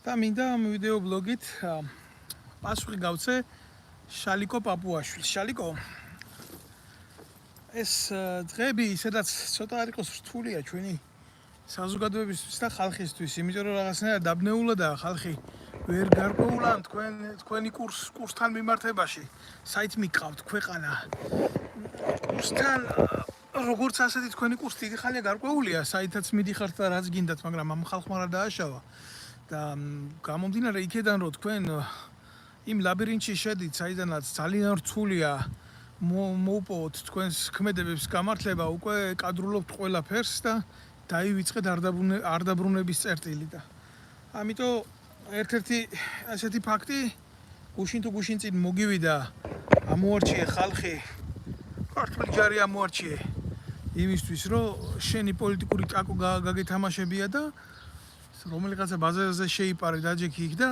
და მინდა ამ ვიდეო ბლოგით პასუხი გავცე შალიკო პაპუაშვილს. შალიკო, ეს დღეები სადაც ცოტა არ იყოს რთულია ჩვენი საზოგადოებისთვის და ხალხისთვის, იმიტომ რომ რაღაცნაირად დაბნეულადაა ხალხი ვერ გარკვეულა თქვენი კურსთან მიმართებაში. საით მიყავთ ქვეყანა კურსთან, როგორც ასეთი თქვენი კურსი დიდი ხანია გარკვეულია, საითაც მიდიხართ და რაც გინდათ, მაგრამ ამ ხალხმა რა დააშავა. და გამომდინარე იქედან რომ თქვენ იმ ლაბირინთში შედით, საიდანაც ძალიან რთულია მოუპოვოთ თქვენს ქმედებებს გამართლება, უკვე კადრულობთ ყველაფერს და დაივიწყეთ არ დაბრუნების წერტილი და ამიტომ ერთ-ერთი ასეთი ფაქტი გუშინ თუ გუშინ წინ მოგივიდა, ამოარჩიე ხალხი, ქართული ჯარი ამოარჩიე იმისთვის, რომ შენი პოლიტიკური ტაკო გაგეთამაშებია და რომელიღაცა ბაზარზე შეიპარე დაჯექი იქ და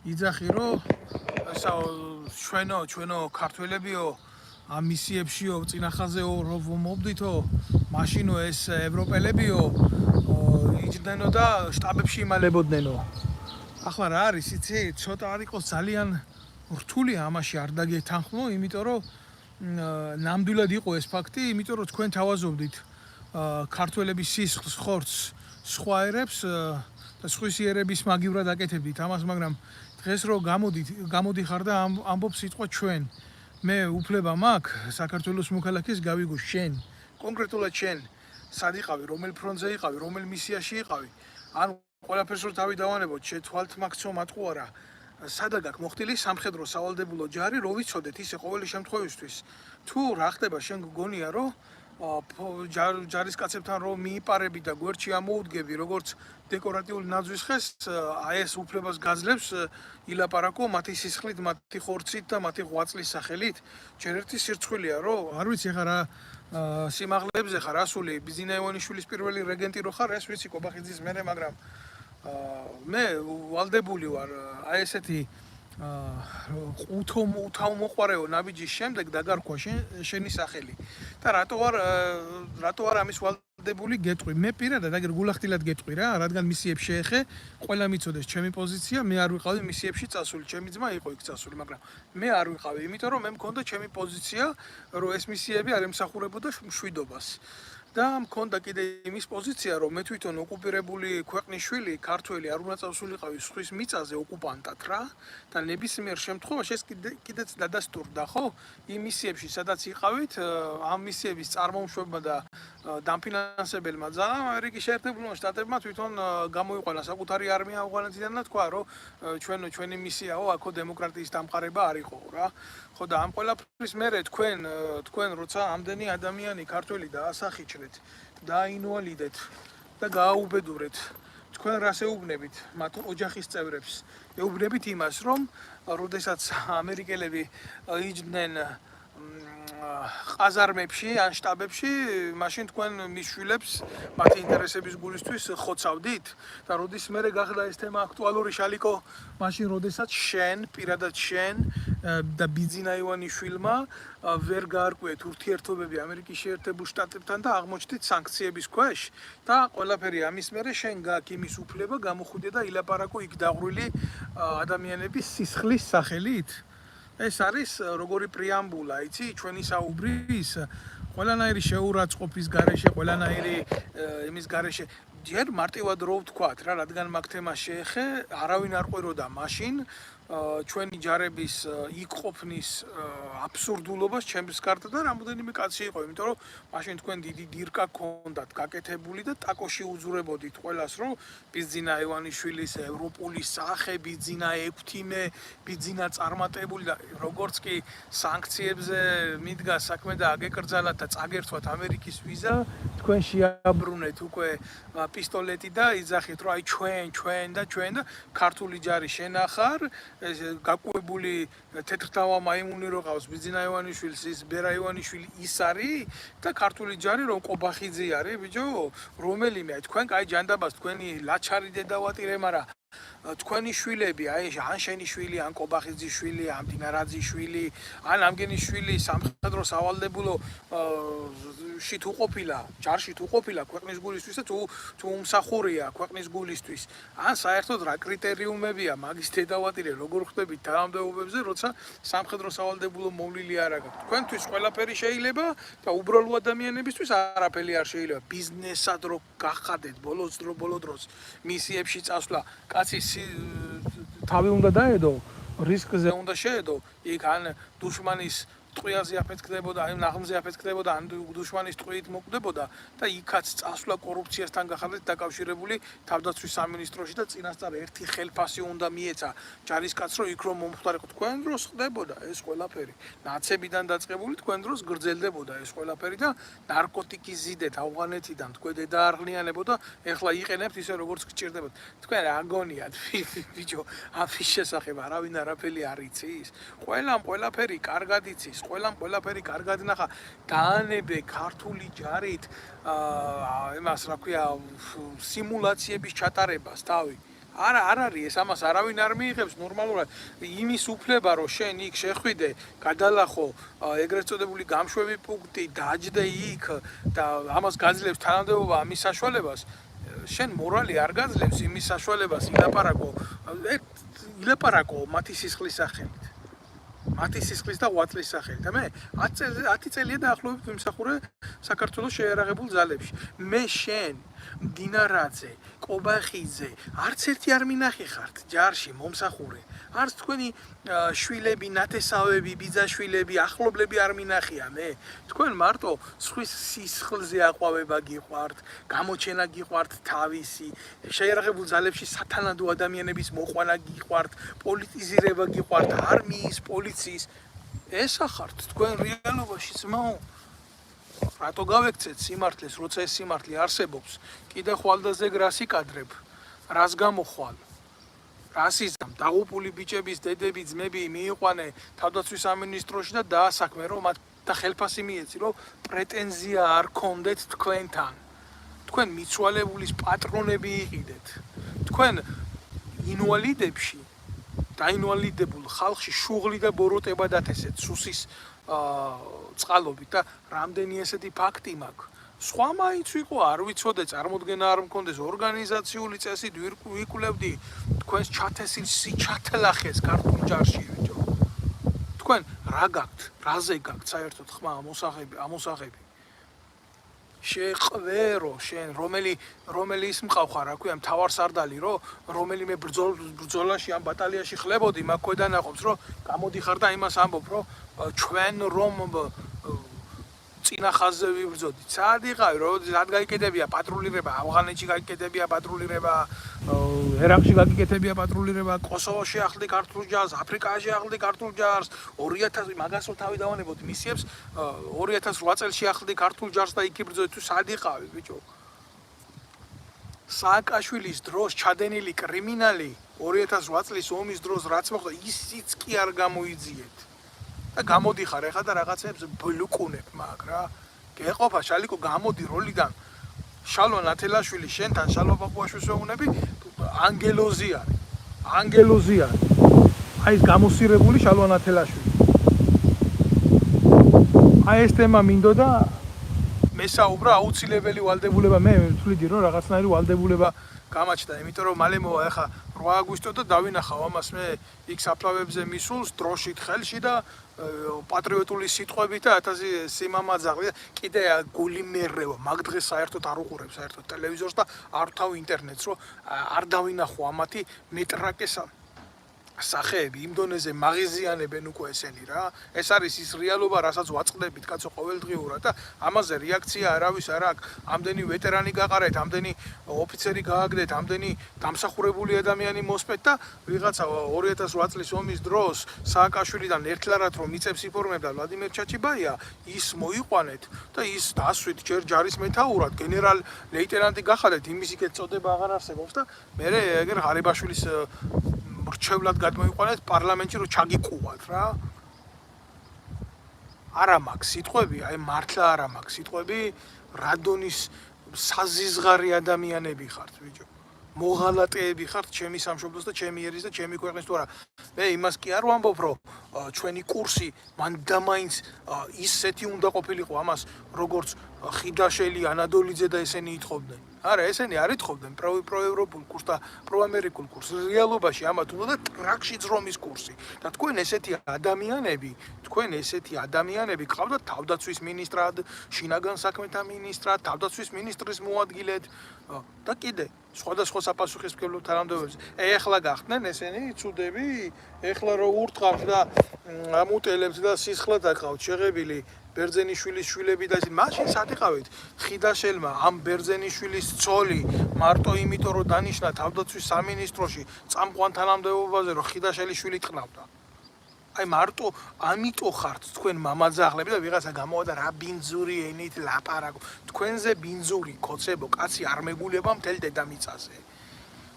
იძახი, რომ ჩვენო ქართველებიო ამ მისიებშიო წინახაზეო რომ მოვდითო, მაშინო ეს ევროპელებიო იჯდნენო და შტაბებში იმალებოდნენო. ახლა რა არის, იცი, ცოტა არ იყოს ძალიან რთულია ამაში არ დაგეთანხმო, იმიტომ რომ ნამდვილად იყო ეს ფაქტი, იმიტომ რომ თქვენ თავაზობდით ქართველების სისხლს, ხორცს, სხვა ერებს და სხვის ერების მაგივრად აკეთებდით ამას, მაგრამ დღეს რო გამოდიხარ და ამბობ სიტყვა ჩვენ. მე უფლება მაქვს საქართველოს მოქალაქეს გავიგო შენ, კონკრეტულად შენ, სად იყავი, რომელ ფრონტზე იყავი, რომელ მისიაში იყავი, ან ყველაფერს რო თავი დავანებოთ, შეთვალთ მაგცო მატყუ არა. სადა გაქვს მოხდილი სამხედრო სავალდებულო ჯარი, რო ვიცოდეთ ისე ყოველი შემთხვევისთვის. თუ რა ხდება, შენ გგონია, რომ ჯარისკაცებთან რომ მიიპარები და გვერდში ამოუდგები, როგორც დეკორატიული ნაძვის ხეს, აი ეს უფლებას გაძლევს ილაპარაკო მათი სისხლით, მათი ხორცით და მათი ღვაწლის სახელით. ჯერ ერთი სირცხვილია, რომ არ ვიცი ხა რა სიმაღლეებზე ხარ ასული, ბიზინა ივანიშვილის პირველი რეგენტი რო ხარ, ეს ვიცი კობახიძის მერე, მაგრამ მე ვალდებული ვარ აი ესეთი უთავმოყვარეო ნაბიჯის შემდეგ დაგარქვა შენი სახელი. და რატო არ ამის ვალდებული გეტყვი? მე პირადად აგერ გულახდილად გეტყვი რა, რადგან მისიებს შეეხე, ყველა მიცოდეს ჩემი პოზიცია, მე არ ვიყავი მისიებში წასული, ჩემი ძმა იყო იქ წასული, მაგრამ მე არ ვიყავი, იმიტომ რომ მე მქონდა ჩემი პოზიცია, რომ ეს მისიები არ ემსახურებოდა მშვიდობას. და მქონდა კიდე იმის პოზიცია, რომ მე თვითონ ოკუპირებული ქვეყნის შვილი, ქართველი არ უნდა წავსულიყავი სხვის მიწაზე ოკუპანტად რა და ნებისმიერ შემთხვევაში ეს კიდეც დადასტურდა, ხო? იმ მისიებში, სადაც იყავით, ამ მისიების წარმოუშვებმა და დამფინანსებელმა ძალამ ამერიკის შეერთებულმა შტატებმა თვითონ გამოიყვანა საკუთარი არმია ავღანეთიდან და თქვა, რომ ჩვენი მისიაო, აქო დემოკრატიის დამყარება არ იყო რა. ხო და ამ ყველაფრის მერე თქვენ როცა ამდენი ადამიანი ქართველი დაასახიჩრეთ, დააინვალიდეთ და გააუბედურეთ, თქვენ რას ეუბნებით მათ ოჯახის წევრებს? ეუბნებით იმას, რომ როდესაც ამერიკელები იჯდნენ ყაზარმებში ან შტაბებში, მაშინ თქვენ მის შვილებს მათი ინტერესების გულისთვის ხოცავდით და როდის მერე გახდა ეს თემა აქტუალური, შალიკო, მაშინ როდესაც შენ, პირადად შენ და ბიძინა ივანიშვილმა ვერ გაარკვიეთ ურთიერთობები ამერიკის შეერთებულ შტატებთან და აღმოჩნდით სანქციების ქვეშ და ყველაფერი ამის მერე შენ გააქვს იმის უფლება გამოხვიდე და ილაპარაკო იქ დაღვრილი ადამიანების სისხლის სახელით. ეს არის როგორი პრეამბულა, იცი, ჩვენი საუბრის ყველანაირი შეურაცხყოფის გარეშე, ყველანაირი იმის გარეშე. ჯერ მარტივად რო ვთქვათ რა, რადგან მაგ თემას შეეხე, არავინ არ ყვიროდა მაშინ ჩვენი ჯარების იქ ყოფნის აბსურდულობას ჩემს გარდა და რამოდენიმე კაცი იყო, იმიტომ რომ მაშინ თქვენ დიდი დირკა გქონდათ გაკეთებული და ტაკოში უძურებოდით ყველას, რომ ბიძინა ივანიშვილის ევროპული სახე, ბიძინა ექვთიმე, ბიძინა წარმატებული და როგორც კი სანქციებზე მიდგა საქმე და აგეკრძალათ და წაგერთვათ ამერიკის ვიზა, თქვენ შეაბრუნეთ უკვე პისტოლეტი და იძახით, რომ აი ჩვენ და ქართული ჯარი შენახარ, გაკუებული თეთრთავა მაიმუნი რო ყავს ბიძინა ივანიშვილს, ის ბერა ივანიშვილი ის არის და ქართული ჯარი რომ კობახიძე არის, ბიჭო, რომელიმე თქვენ კაი ჯანდაბას თქვენი ლაჩარი დედავატირე, მაგრამ თქვენი შვილები, აი ან შენი შვილი, ან კობახიძის შვილი, ან დინარაძის შვილი, ან ამგენის შვილი სამხედრო სავალდებულო ში თუ ყოფილა, ჯარში თუ ყოფილა ქვეყნის გულისთვის და თუ უმსახურია ქვეყნის გულისთვის, ან საერთოდ რა კრიტერიუმებია მაგის დედავატირე როგორ ხდებით თანამდებობებზე, როცა სამხედრო სავალდებულო მოვლილი არ აქვს. თქვენთვის ყველაფერი შეიძლება და უბრალო ადამიანებისთვის არაფერი არ შეიძლება. ბიზნესად რო გახადეთ ბოლო დროს მისიებში წასვლა, კაცი თავი უნდა დაედო, რისკზე უნდა შეედო, იქ ან დუშმანის ტყვიაზე აფეთქდებოდა, ან ნაღმზე აფეთქდებოდა, ან დუშმანის ტყვიით მოკვდებოდა და იქაც წასვლა კორუფციასთან გახადეთ დაკავშირებული თავდაცვის სამინისტროში და წინასწარ ერთი ხელფასი უნდა მიეცა ჯარისკაცს რომ იქ რომ მომხდარიყო. თქვენ დროს ხდებოდა ეს ყველაფერი. ნაცებიდან დაწყებული თქვენ დროს გრძელდებოდა ეს ყველაფერი და ნარკოტიკის ზიდეთ ავღანეთიდან თქვენ დედაარღლიანებოდა, ეხლა იყენებთ ისე როგორც გჭირდებათ. თქვენ რა გონიათ ბიჭო, ამის შესახებ არავინ არაფერი არ იცის. ყველაფერი კარგად იცის. ყველაფერი კარგად ნახა დაანებე ქართული ჯარით იმას რა ქვია სიმულაციების ჩატარებას თავი არ არის ეს ამას არავინ არ მიიღებს ნორმალურად იმის უფლება რომ შენ იქ შეხვიდე გადალახო ეგრეთ წოდებული გამშვები პუნქტი დაჯდე იქ და ამას გაძლევს თანამდებობა ამის საშუალებას შენ მორალი არ გაძლევს იმის საშუალებას ილაპარაკო მათი სისხლის სახელით მათი სისხლის და ღვაწლის სახელით. მე 10 წელია დაახლოებით ვიმსახურე საქართველოს შეიარაღებულ ძალებში. მე შენ დინარაძე, კობახიძე, არც ერთი არ მინახე ხართ ჯარში მომსახურე. არც თქვენი შვილები, ნათესავები, ბიძაშვილები, ახლობლები არ მინახია მე. თქვენ მარტო სხვის სისხლზე აყვავება გიყვართ, გამოჩენა გიყვართ თავისი, შეიარაღებულ ძალებში სათანადო ადამიანების მოყვანა გიყვართ, პოლიტიზირება გიყვართ, არმიის, პოლიციის. ესა ხართ თქვენ რეალობაში ძმაო. რატო გავექცეთ სიმართლეს, როცა ეს სიმართლე არსებობს, კიდე ხვალდაზე რას იკადრებ, რას გამოხვალ. რასიზმ დაღუპული ბიჭების დედები ძმები მიიყვანე თავდაცვის სამინისტროში და დაასაქმე რომ მათ და ხელფასი მიეცი რომ პრეტენზია არ გქონდეთ თქვენთან თქვენ მიცვალებულის პატრონები იყიდეთ თქვენ ინვალიდებში დაინვალიდებულ ხალხში შუღლი და ბოროტება დათესეთ სუსის წყალობით და რამდენი ესეთი ფაქტი მაქვს სხვა მაინც ვიყო არ ვიცოდე წარმოდგენა არ მქონდეს ორგანიზაციული წესით ვიკვლევდი თქვენს ჩათესილ სიჩათლახეს ქართულ ჯარში ბიჭო თქვენ რა გაქვთ რაზე გაქვთ საერთოდ ხმა ამოსაღები შეყვერო შენ რომელი ის მყავხარ რა ქვია მთავარსარდალი რომელიმე ბრძოლაში ამ ბატალიაში ხლებოდი მაგ ქვედანაყოფს რომ გამოდიხარ და იმას ამბობ რომ ჩვენ რომ წინახაზზე ვიბრძოდით. სად იყავი, როდის გაიკეთებია პატრულირება, ავღანეთში გაიკეთებია პატრულირება, ერაყში გაიკეთებია პატრულირება, კოსოვოში ახლდი ქართულ ჯარს, აფრიკაში ახლდი ქართულ ჯარს, 2000 მაგას რო თავი დავანებოთ მისიებს, 2008 წელში ახლდი ქართულ ჯარს და იქ იბრძოდით, თუ სად იყავი, ბიჭო? სააკაშვილის დროს ჩადენილი კრიმინალი 2008 წლის ომის დროს რაც მოხდა, ისიც კი არ გამოიძიეთ. და გამოდიხარ ეხლა და რაღაცებს ბლუკუნებ მაგ რა გეყოფა შალიკო გამოდი როლიდან შალვა ნათელაშვილი შენთან შალვა პაპუაშვილს ვეუბნები ანგელოზი არის აი ეს გამოსირებული შალვა ნათელაშვილი აი ეს თემა მინდოდა მესაუბრა აუცილებელი ვალდებულება მე ვთვლიდი რომ რაღაცნაირი ვალდებულება გამაჩნდა იმიტომ რომ მალე მოვა ეხლა 8 აგვისტო და დავინახავ ამას მე იქ საფლავებზე მისულს დროშით ხელში და პატრიოტული სიტყვებით და 1000 სიმამაძაღლი და კიდე გული მერევა მაგ დღეს საერთოდ არ უყურებ საერთოდ ტელევიზორს და არ თავ ინტერნეტს რომ არ დავინახო ამათი მეტრაკეს სახეები იმ დონეზე მაღიზიანებენ უკვე ესენი რა ეს არის ის რეალობა რასაც ვაწყდებით კაცო ყოველდღიურად და ამაზე რეაქცია არავის არ აქვს ამდენი ვეტერანი გაყარეთ ამდენი ოფიცერი გააგდეთ ამდენი დამსახურებული ადამიანი მოსპეთ და ვიღაცა 2008 წლის ომის დროს სააკაშვილიდან ერთლარად რომ მიწებს იფორმებდა ვლადიმერ ჩაჩიბაია ის მოიყვანეთ და ის დასვით ჯერ ჯარის მეთაურად გენერალ ლეიტენანტი გახადეთ იმის იქეთ წოდება აღარ არსებობს და მე ეგერ ღარიბაშვილის რჩევლად გადმოიყვანეთ პარლამენტში რომ ჩაგიყუათ რა არა მაქვს სიტყვები აი მართლა არა მაქვს სიტყვები რადონის საზიზღარი ადამიანები ხართ ბიჭო მოღალატეები ხართ ჩემი სამშობლოს და ჩემი ერის და ჩემი ქვეყნის თუ არა. მე იმას კი არ ვამბობ, რომ ჩვენი კურსი მანდამაინც ისეთი უნდა ყოფილიყო ამას, როგორც ხიდაშელი, ანადოლიძე და ესენი ითხოვდნენ. არა, ესენი არ ითხოვდნენ პროევროპულ კურსს და პროამერიკულ კურსს. რეალობაში ამათ უნდა ტრაქში ძრომის კურსი. და თქვენ ესეთი ადამიანები გყავდათ თავდაცვის მინისტრად, შინაგან საქმეთა მინისტრად, თავდაცვის მინისტრის მოადგილედ და კიდე სხვადასხვა საპასუხისმგებლო თანამდებობებს. ეხლა გახდნენ ესენი ცუდები, ეხლა რო ურტყავთ და ამუტელებთ და სისხლად აკავთ შეღებილი ბერძენიშვილის შვილები და მაშინ სად იყავით? ხიდაშელმა ამ ბერძენიშვილის ცოლი მარტო იმიტომ რომ დანიშნა თავდაცვის სამინისტროში წამყვან თანამდებობაზე რომ ხიდაშელის შვილი ტყნავდა. აი მარტო ამიტომ ხართ თქვენ მამაძაღლები და ვიღაცა გამოვიდა რა ბინძური ენით ლაპარაკო. თქვენზე ბინძური კოცებო კაცი არ მეგულება მთელ დედამიწაზე.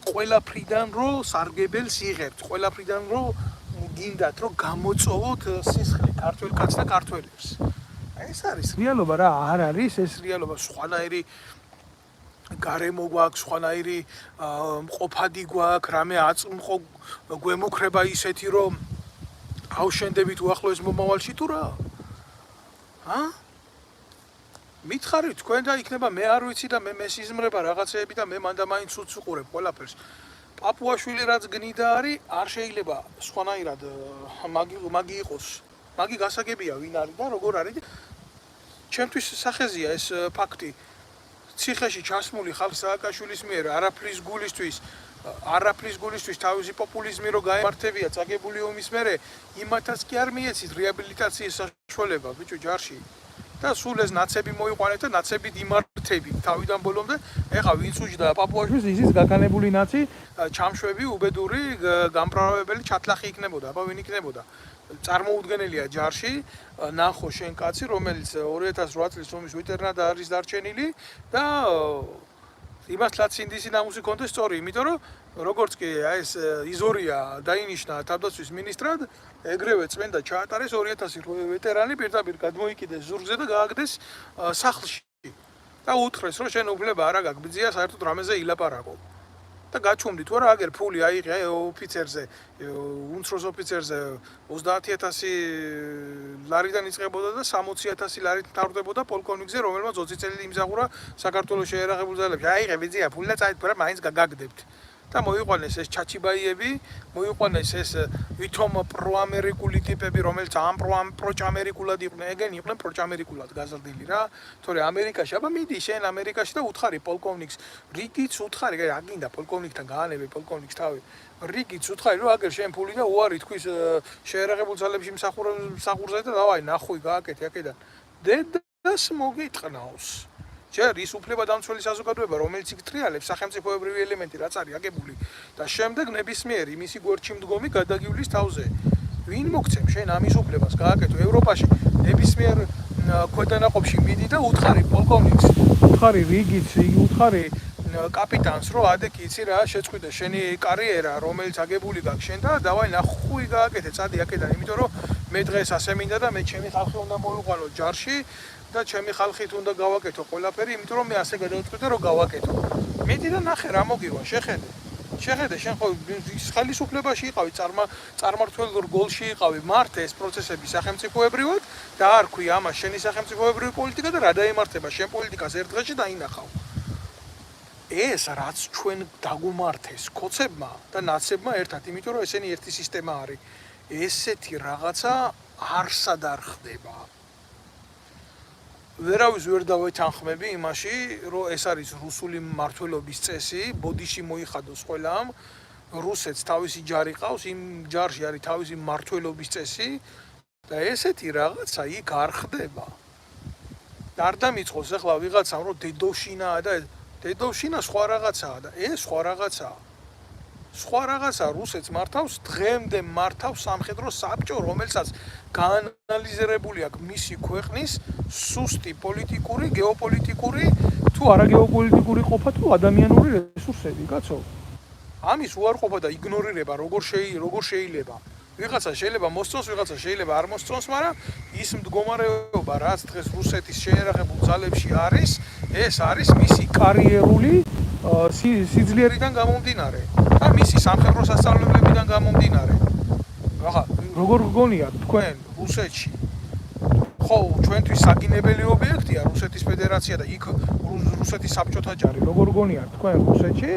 ყველაფრიდან რო სარგებელს იღებთ, ყველაფრიდან რო გინდათ რომ გამოწოვოთ სისხლი ქართველ კაცს და ქართველებს. აი ეს არის რეალობა რა, არ არის ეს რეალობა, სხვანაირი გარემო გვაქვს, სხვანაირი მყოფადი გვაქვს, რამე აწმყო გვემუქრება ისეთი რომ ავშენდებით უახლოეს მომავალში თუ რა? მითხარით თქვენ და იქნება მე არ ვიცი და მე მესიზმრება რაღაცეები და მე მანდა მაინც უც უყურებ ყველაფერს. პაპუაშვილი რაც გნიდა არის, არ შეიძლება სხვანაირად მაგი იყოს. მაგი გასაგებია ვინ არის და როგორ არის. ჩემთვის სახეზია ეს ფაქტი. ციხეში ჩასმული ხალხ სააკაშვილის მიერ არაფრის გულისთვის თავისი პოპულიზმი რო გაემართებია წაგებული ომის მერე იმათაც კი არ მიეცით რეაბილიტაციის საშუალება ბიჭო ჯარში. და სულ ეს ნაცები მოიყვანეთ და ნაცებით იმართები თავიდან ბოლომდე. ეხა ვინც უჯდა პაპუაშვილს ისიც გაკანებული ნაცი, ჩამშვები, უბედური, გამправებელი ჩათლახი იქნებოდა, აბა ვინ იქნებოდა? წარმოუდგენელია ჯარში, ნახო შენ კაცი, რომელიც 2008 წლის ომის ვეტერნად არის დარჩენილი და იმათლაც ინდისი ნამუსი კონდეს სწორი, იმიტომ რომ როგორც კი ეს იზორია დაინიშნა თავდაცვის მინისტრად, ეგრევე წმენდა ჩაატარეს 2000 ვეტერანი პირდაპირ გადმოიკიდეს ზურგზე და გააგდეს სახლში. და უთხრეს რომ შენ უფლება არა გაგბძია საერთოდ რამეზე ილაპარაკო. და გაჩუმდი თუ არა აგერ ფული აიღე ოფიცერზე, უმცროს ოფიცერზე 30000 ლარიდან იწყებოდა და 60000 ლარით მთავრდებოდა პოლკოვნიკზე, რომელმაც 20 წელი იმზაღურა საქართველოს შეერაღებულ ძალებში. აიღე ბიძია ფული და წაით ფერა მაინც გაგაგდებთ. და მოიყვანეს ეს ჩაჩიბაიები, მოიყვანეს ეს ვითომ პროამერიკული ტიპები, რომელიც ამ პროჭამერიკულად იყვნენ, ეგენ იყვნენ პროჭამერიკულად გაზრდილი რა. თორე ამერიკაში, აბა მიდი შენ ამერიკაში და უთხარი პოლკოვნიკს, რიგიც უთხარი, რა გინდა პოლკოვნიკთან გაანებე პოლკოვნიკს თავი. რიგიც უთხარი რომ აგერ შენ ფული და უარი თქვის შეერაღებულ ძალებში მსახურზე და დავაი ნახვი გააკეთე აქედან. დედას მოგიტყნავს. ჯერ ის უფლება დამცველი საზოგადოება, რომელიც იკტრიალებს სახელმწიფოებრივი ელემენტი, რაც არის აგებული და შემდეგ ნებისმიერი მისი გვერდში მდგომი გადაგივლის თავზე. ვინ მოგცემ შენ ამის უფლებას გააკეთო ევროპაში ნებისმიერ ქვედანაყოფში მიდი და უთხარი პოლკოვნიკს, უთხარი რიგიც, უთხარი კაპიტანს, რომ ადეკი იცი რა შეწყვიტე შენი კარიერა, რომელიც აგებული გაქვს შენ და დავაი ნახვი გააკეთე, წადი აქედან, იმიტომ რომ მე დღეს ასე მინდა და მე ჩემი ხალხი უნდა მოვიყვანო ჯარში. და ჩემი ხალხით უნდა გავაკეთო ყველაფერი, იმიტომ რომ მე ასე გადავწყვიტე რომ გავაკეთო. მიდი და ნახე რა მოგივა, შეხედე. შეხედე, შენ ხო ხელისუფლებაში იყავი, წარმართველ რგოლში იყავი, მართე ეს პროცესები სახელმწიფოებრივად და არ ქვია ამას შენი სახელმწიფოებრივი პოლიტიკა და რა დაემართება შენ პოლიტიკას ერთ დღეში დაინახავ. ეს რაც ჩვენ დაგუმართეს კოცებმა და ნაცებმა ერთად, იმიტომ რომ ესენი ერთი სისტემა არის. ესეთი რაღაცა არსად არ ხდება. ვერავის ვერ დავეთანხმები იმაში, რომ ეს არის რუსული მმართველობის წესი, ბოდიში მოიხადოს ყველამ, რუსეთს თავისი ჯარი ყავს, იმ ჯარში არის თავისი მმართველობის წესი და ესეთი რაღაცა იქ არ ხდება. არ დამიწყოს ახლა ვიღაცამ რომ დედოვშინაა და დედოვშინა სხვა რაღაცაა და ეს სხვა რაღაცაა. სხვა რაღაცა რუსეთს მართავს, დღემდე მართავს სამხედრო საბჭო, რომელსაც გაანალიზირებული აქვს მისი ქვეყნის სუსტი პოლიტიკური, გეოპოლიტიკური თუ არაგეოპოლიტიკური ყოფა თუ ადამიანური რესურსები, კაცო. ამის უარყოფა და იგნორირება როგორ შეიძლება. ვიღაცა შეიძლება მოსწონს, ვიღაცა შეიძლება არ მოსწონს, მაგრამ ის მდგომარეობა, რაც დღეს რუსეთის შეერაღებულ ძალებში არის, ეს არის მისი კარიერული სიძლიერიდან გამომდინარე და მისი სამხედრო სასწავლებლებიდან გამომდინარე. ახლა როგორ გგონიათ თქვენ რუსეთში ხო ჩვენთვის საგინებელი ობიექტია რუსეთის ფედერაცია და იქ რუსეთის საბჭოთა ჯარი როგორ გგონიათ თქვენ რუსეთში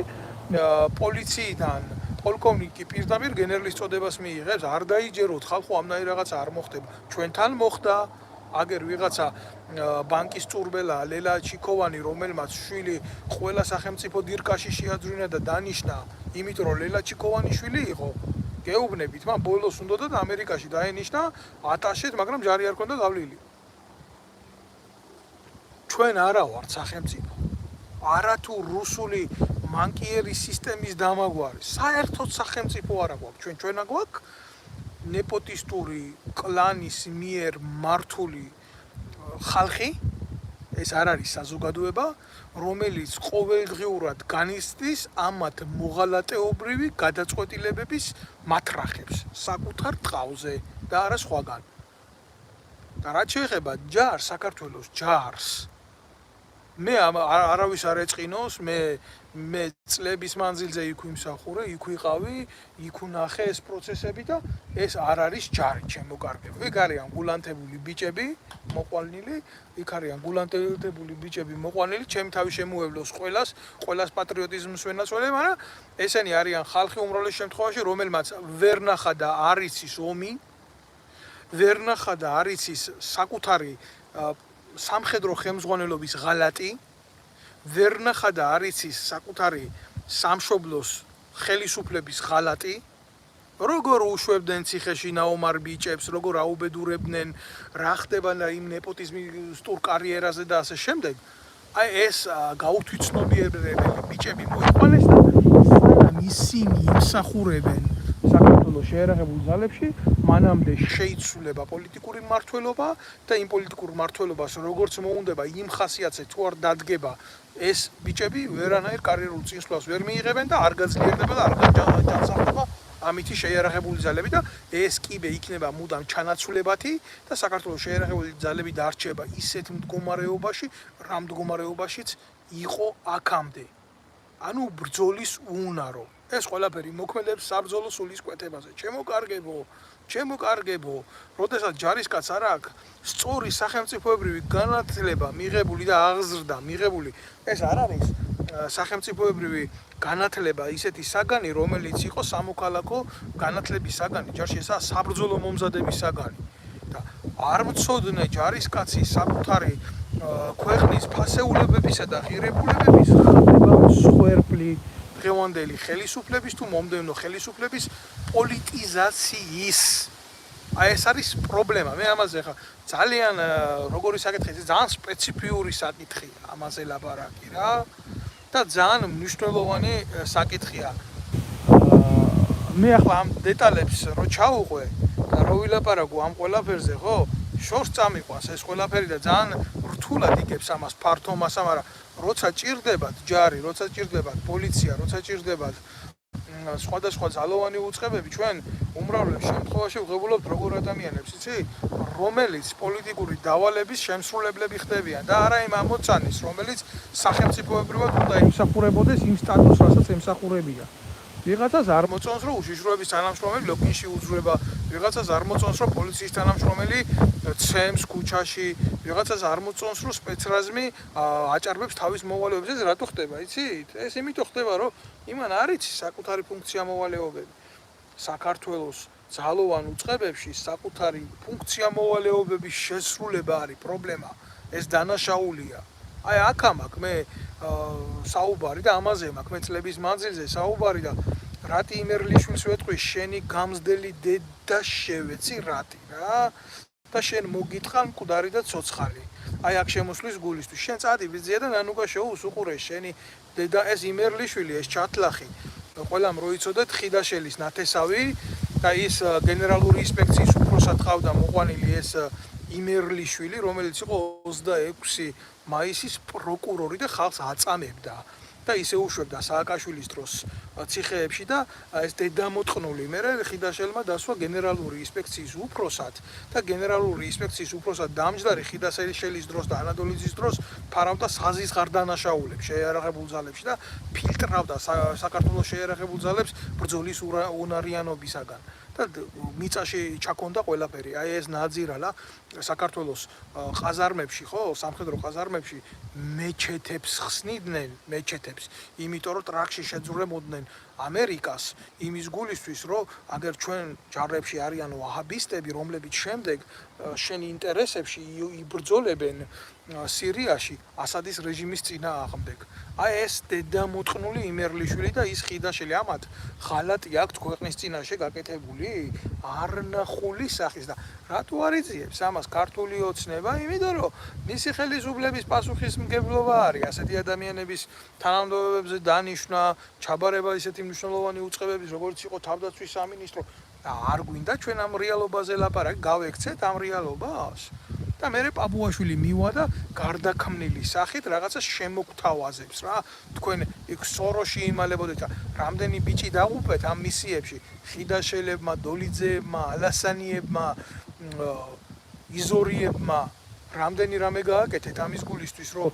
პოლიციიდან პოლკოვნიკი პირდაპირ გენერლის წოდებას მიიღებს არ დაიჯეროთ ხალხო ამნაირი რაღაცა არ მოხდება ჩვენთან მოხდა აგერ ვიღაცა ბანკის წურბელა ლელა ჩიქოვანი რომელმაც შვილი ყველა სახელმწიფო დირკაში შეაძვინა და დანიშნა იმიტომ რომ ლელა ჩიქოვანი შვილი იყო გეუბნებით მან ბოლოს უნდოდა ამერიკაში დაენიშნა ატაშეთ მაგრამ ჯარი არ ქონდა გავლილი ჩვენ არა ვართ სახელმწიფო არათუ რუსული მანკიერი სისტემის დამაგვარი საერთოდ სახელმწიფო არა გვაქვს ჩვენა გვაქვს ნეპოტისტური კლანის მიერ მართული ხალხი ეს არ არის საზოგადოება რომელიც ყოველდღიურად განიცდის ამათ მოღალატეობრივი გადაწყვეტილებების მათრახებს საკუთარ ტყავზე და არა სხვაგან და რაც შეეხება ჯარს საქართველოს ჯარს მე არავის არ ეწყინოს მე წლების მანძილზე იქ ვიმსახურე იქ ვიყავი იქ ვნახე ეს პროცესები და ეს არ არის ჯარი ჩემო კარგებო იქ არიან გულანთებული ბიჭები მოყვალნილი იქ არიან გულანთებული ბიჭები მოყვალნილი ჩემი თავი შემოევლოს ყველას პატრიოტიზმს ვენაცვალე მაგრამ ესენი არიან ხალხი უმრავლეს შემთხვევაში რომელმაც ვერ ნახა და არ იცის ომი ვერ ნახა და არ იცის საკუთარი სამხედრო ხელმძღვანელობის ღალატი ვერ ნახა და არ იცის საკუთარი სამშობლოს ხელისუფლების ღალატი როგორ უშვებდნენ ციხეში ნაომარ ბიჭებს როგორ აუბედურებდნენ რა ხდება იმ ნეპოტიზმისტურ კარიერაზე და ასე შემდეგ აი ეს გაუთვითცნობიერებელი ბიჭები მოიყვანეს და სანამ ისინი იმსახურებენ საქართველოს შეერაღებულ ძალებში მანამდე შეიცვლება პოლიტიკური მმართველობა და იმ პოლიტიკურ მმართველობას როგორც მოუნდება იმ ხასიათზე თუ არ დადგება ეს ბიჭები ვერანაირ კარიერულ წინსვლას ვერ მიიღებენ და არ გაძლიერდება და არ განსახდება ამითი შეიარაღებული ძალები და ეს კიბე იქნება მუდამ ჩანაცვლებათი და საქართველოს შეიარაღებული ძალები დარჩება ისეთ მდგომარეობაში რა მდგომარეობაშიც იყო აქამდე ანუ ბრძოლის უნარო ეს ყველაფერი მოქმედებს საბრძოლო სულის კვეთებაზე ჩემო კარგებო როდესაც ჯარისკაცს არ აქვს სწორი სახელმწიფოებრივი განათლება მიღებული და აღზრდა მიღებული ეს არ არის სახელმწიფოებრივი განათლება ისეთი საგანი რომელიც იყო სამოქალაქო განათლების საგანი ჯარში ესაა საბრძოლო მომზადების საგანი და არ მწოდნე ჯარისკაცი საკუთარი ქვეყნის ფასეულებებისა და ღირებულებების მსხვერპლი დღევანდელი ხელისუფლების თუ მომდევნო ხელისუფლების პოლიტიზაციის აი ეს არის პრობლემა მე ამაზე ხა ძალიან როგორი საკითხი ძალიან სპეციფიური საკითხია ამაზე ლაპარაკი რა და ძალიან მნიშვნელოვანი საკითხია მე ახლა ამ დეტალებს რო ჩავუყვე და რო ვილაპარაკო ამ ყველაფერზე ხო შორს წამიყვანს ეს ყველაფერი და ძალიან რთულად იგებს ამას ფართო მასა მაგრამ როცა ჭირდებათ ჯარი როცა ჭირდებათ პოლიცია როცა ჭირდებათ სხვადასხვა ძალოვანი უწყებები ჩვენ უმრავლეს შემთხვევაში ვღებულობთ როგორ ადამიანებს იცი რომელიც პოლიტიკური დავალების შემსრულებლები ხდებიან და არა იმ ამოცანის რომელიც სახელმწიფოებრივად უნდა იმსახურებოდეს იმ სტატუსს რასაც ემსახურებია ვიღაცას არ მოწონს რომ უშიშროების თანამშრომელი ლოგინში უძვრება ვიღაცას არ მოწონს რომ პოლიციის თანამშრომელი ცემს ქუჩაში ვიღაცას არ მოწონს რომ სპეცრაზმი აჭარბებს თავის მოვალეობებს ეს რატო ხდება იცით ეს იმიტომ ხდება რომ იმან არ იცის საკუთარი ფუნქცია მოვალეობები საქართველოს ძალოვან უწყებებში საკუთარი ფუნქცია მოვალეობების შესრულება არის პრობლემა ეს დანაშაულია აი აქ მაქვს მე საუბარი და ამაზე მაქვს მე წლების მანძილზე საუბარი და რატი იმერლიშვილს ვეთქვი შენი გამზდელი დედა შევეცი რატი რა და შენ მოგიტყან მკვდარი და ცოცხალი აი აქ შემოსვლის გულისთვის შენ წადი ვიზია და ნანუკა შოუს უყურე შენი დედა ეს იმერლიშვილი ეს ჩათლახი ყველამ როიცოდეთ ხიდაშელის ნათესავი და ის გენერალური ინსპექციის უფროსად ყავდა მოყვანილი ეს იმერლიშვილი რომელიც იყო 26 მაისის პროკურორი და ხალხს აწამებდა და ისე უშვებდა სააკაშვილის დროს ციხეებში და ეს დედამოწყნული მერე ხიდაშელმა დასვა გენერალური ინსპექციის უფროსად და გენერალური ინსპექციის უფროსად დამჯდარი ხიდაშელის დროს და ანადოლიძის დროს ფარავდა საზის ღარდანაშაულებს შეიარაღებულ ძალებში და ფილტრავდა საქართველოს შეიარაღებულ ძალებს ბრძოლის უნარიანობისაგან და მიწაში ჩაქონდა ყველაფერი. აი ეს ნაძირალა საქართველოს ყაზარმებში, ხო, სამხედრო ყაზარმებში მეჩეთებს ხსნიდნენ, მეჩეთებს, იმიტომ რომ ტრაქში შეძრებოდნენ ამერიკას იმის გულისთვის, რომ აგერ ჩვენ ჯარებში არიან ვაჰაბისტები, რომლებიც შემდეგ შენ ინტერესებში იბრძოლებენ სირიაში ასადის რეჟიმის წინააღმდეგ. აი ეს დედამოწყნული იმერლიშვილი და ის ხიდაშელი ამათ ხალატი აქვს ქვეყნის წინაშე გაკეთებული არნახული სახის და რატო არ იძიებს ამას ქართული ოცნება? იმიტომ რომ მისი ხელისუფლების პასუხისმგებლობა არის ასეთი ადამიანების თანამდებობებზე დანიშვნა, ჩაბარება ისეთი მნიშვნელოვანი უწყებების, როგორც იყო თავდაცვის სამინისტრო და არ გვინდა ჩვენ ამ რეალობაზე ლაპარაკი, გავექცეთ ამ რეალობას. და მე პაპუაშვილი მივა და გარდაქმნილი სახით რაღაცა შემოგთავაზებს რა. თქვენ იქ სოროში იმალებოდეთ, რამდენი ბიჭი დაღუპეთ ამ მისიებში, ხიდაშელებმა, დოლიძეებმა, ალასანიებმა, იზორიებმა, რამდენი რამე გააკეთეთ ამის გულისთვის, რომ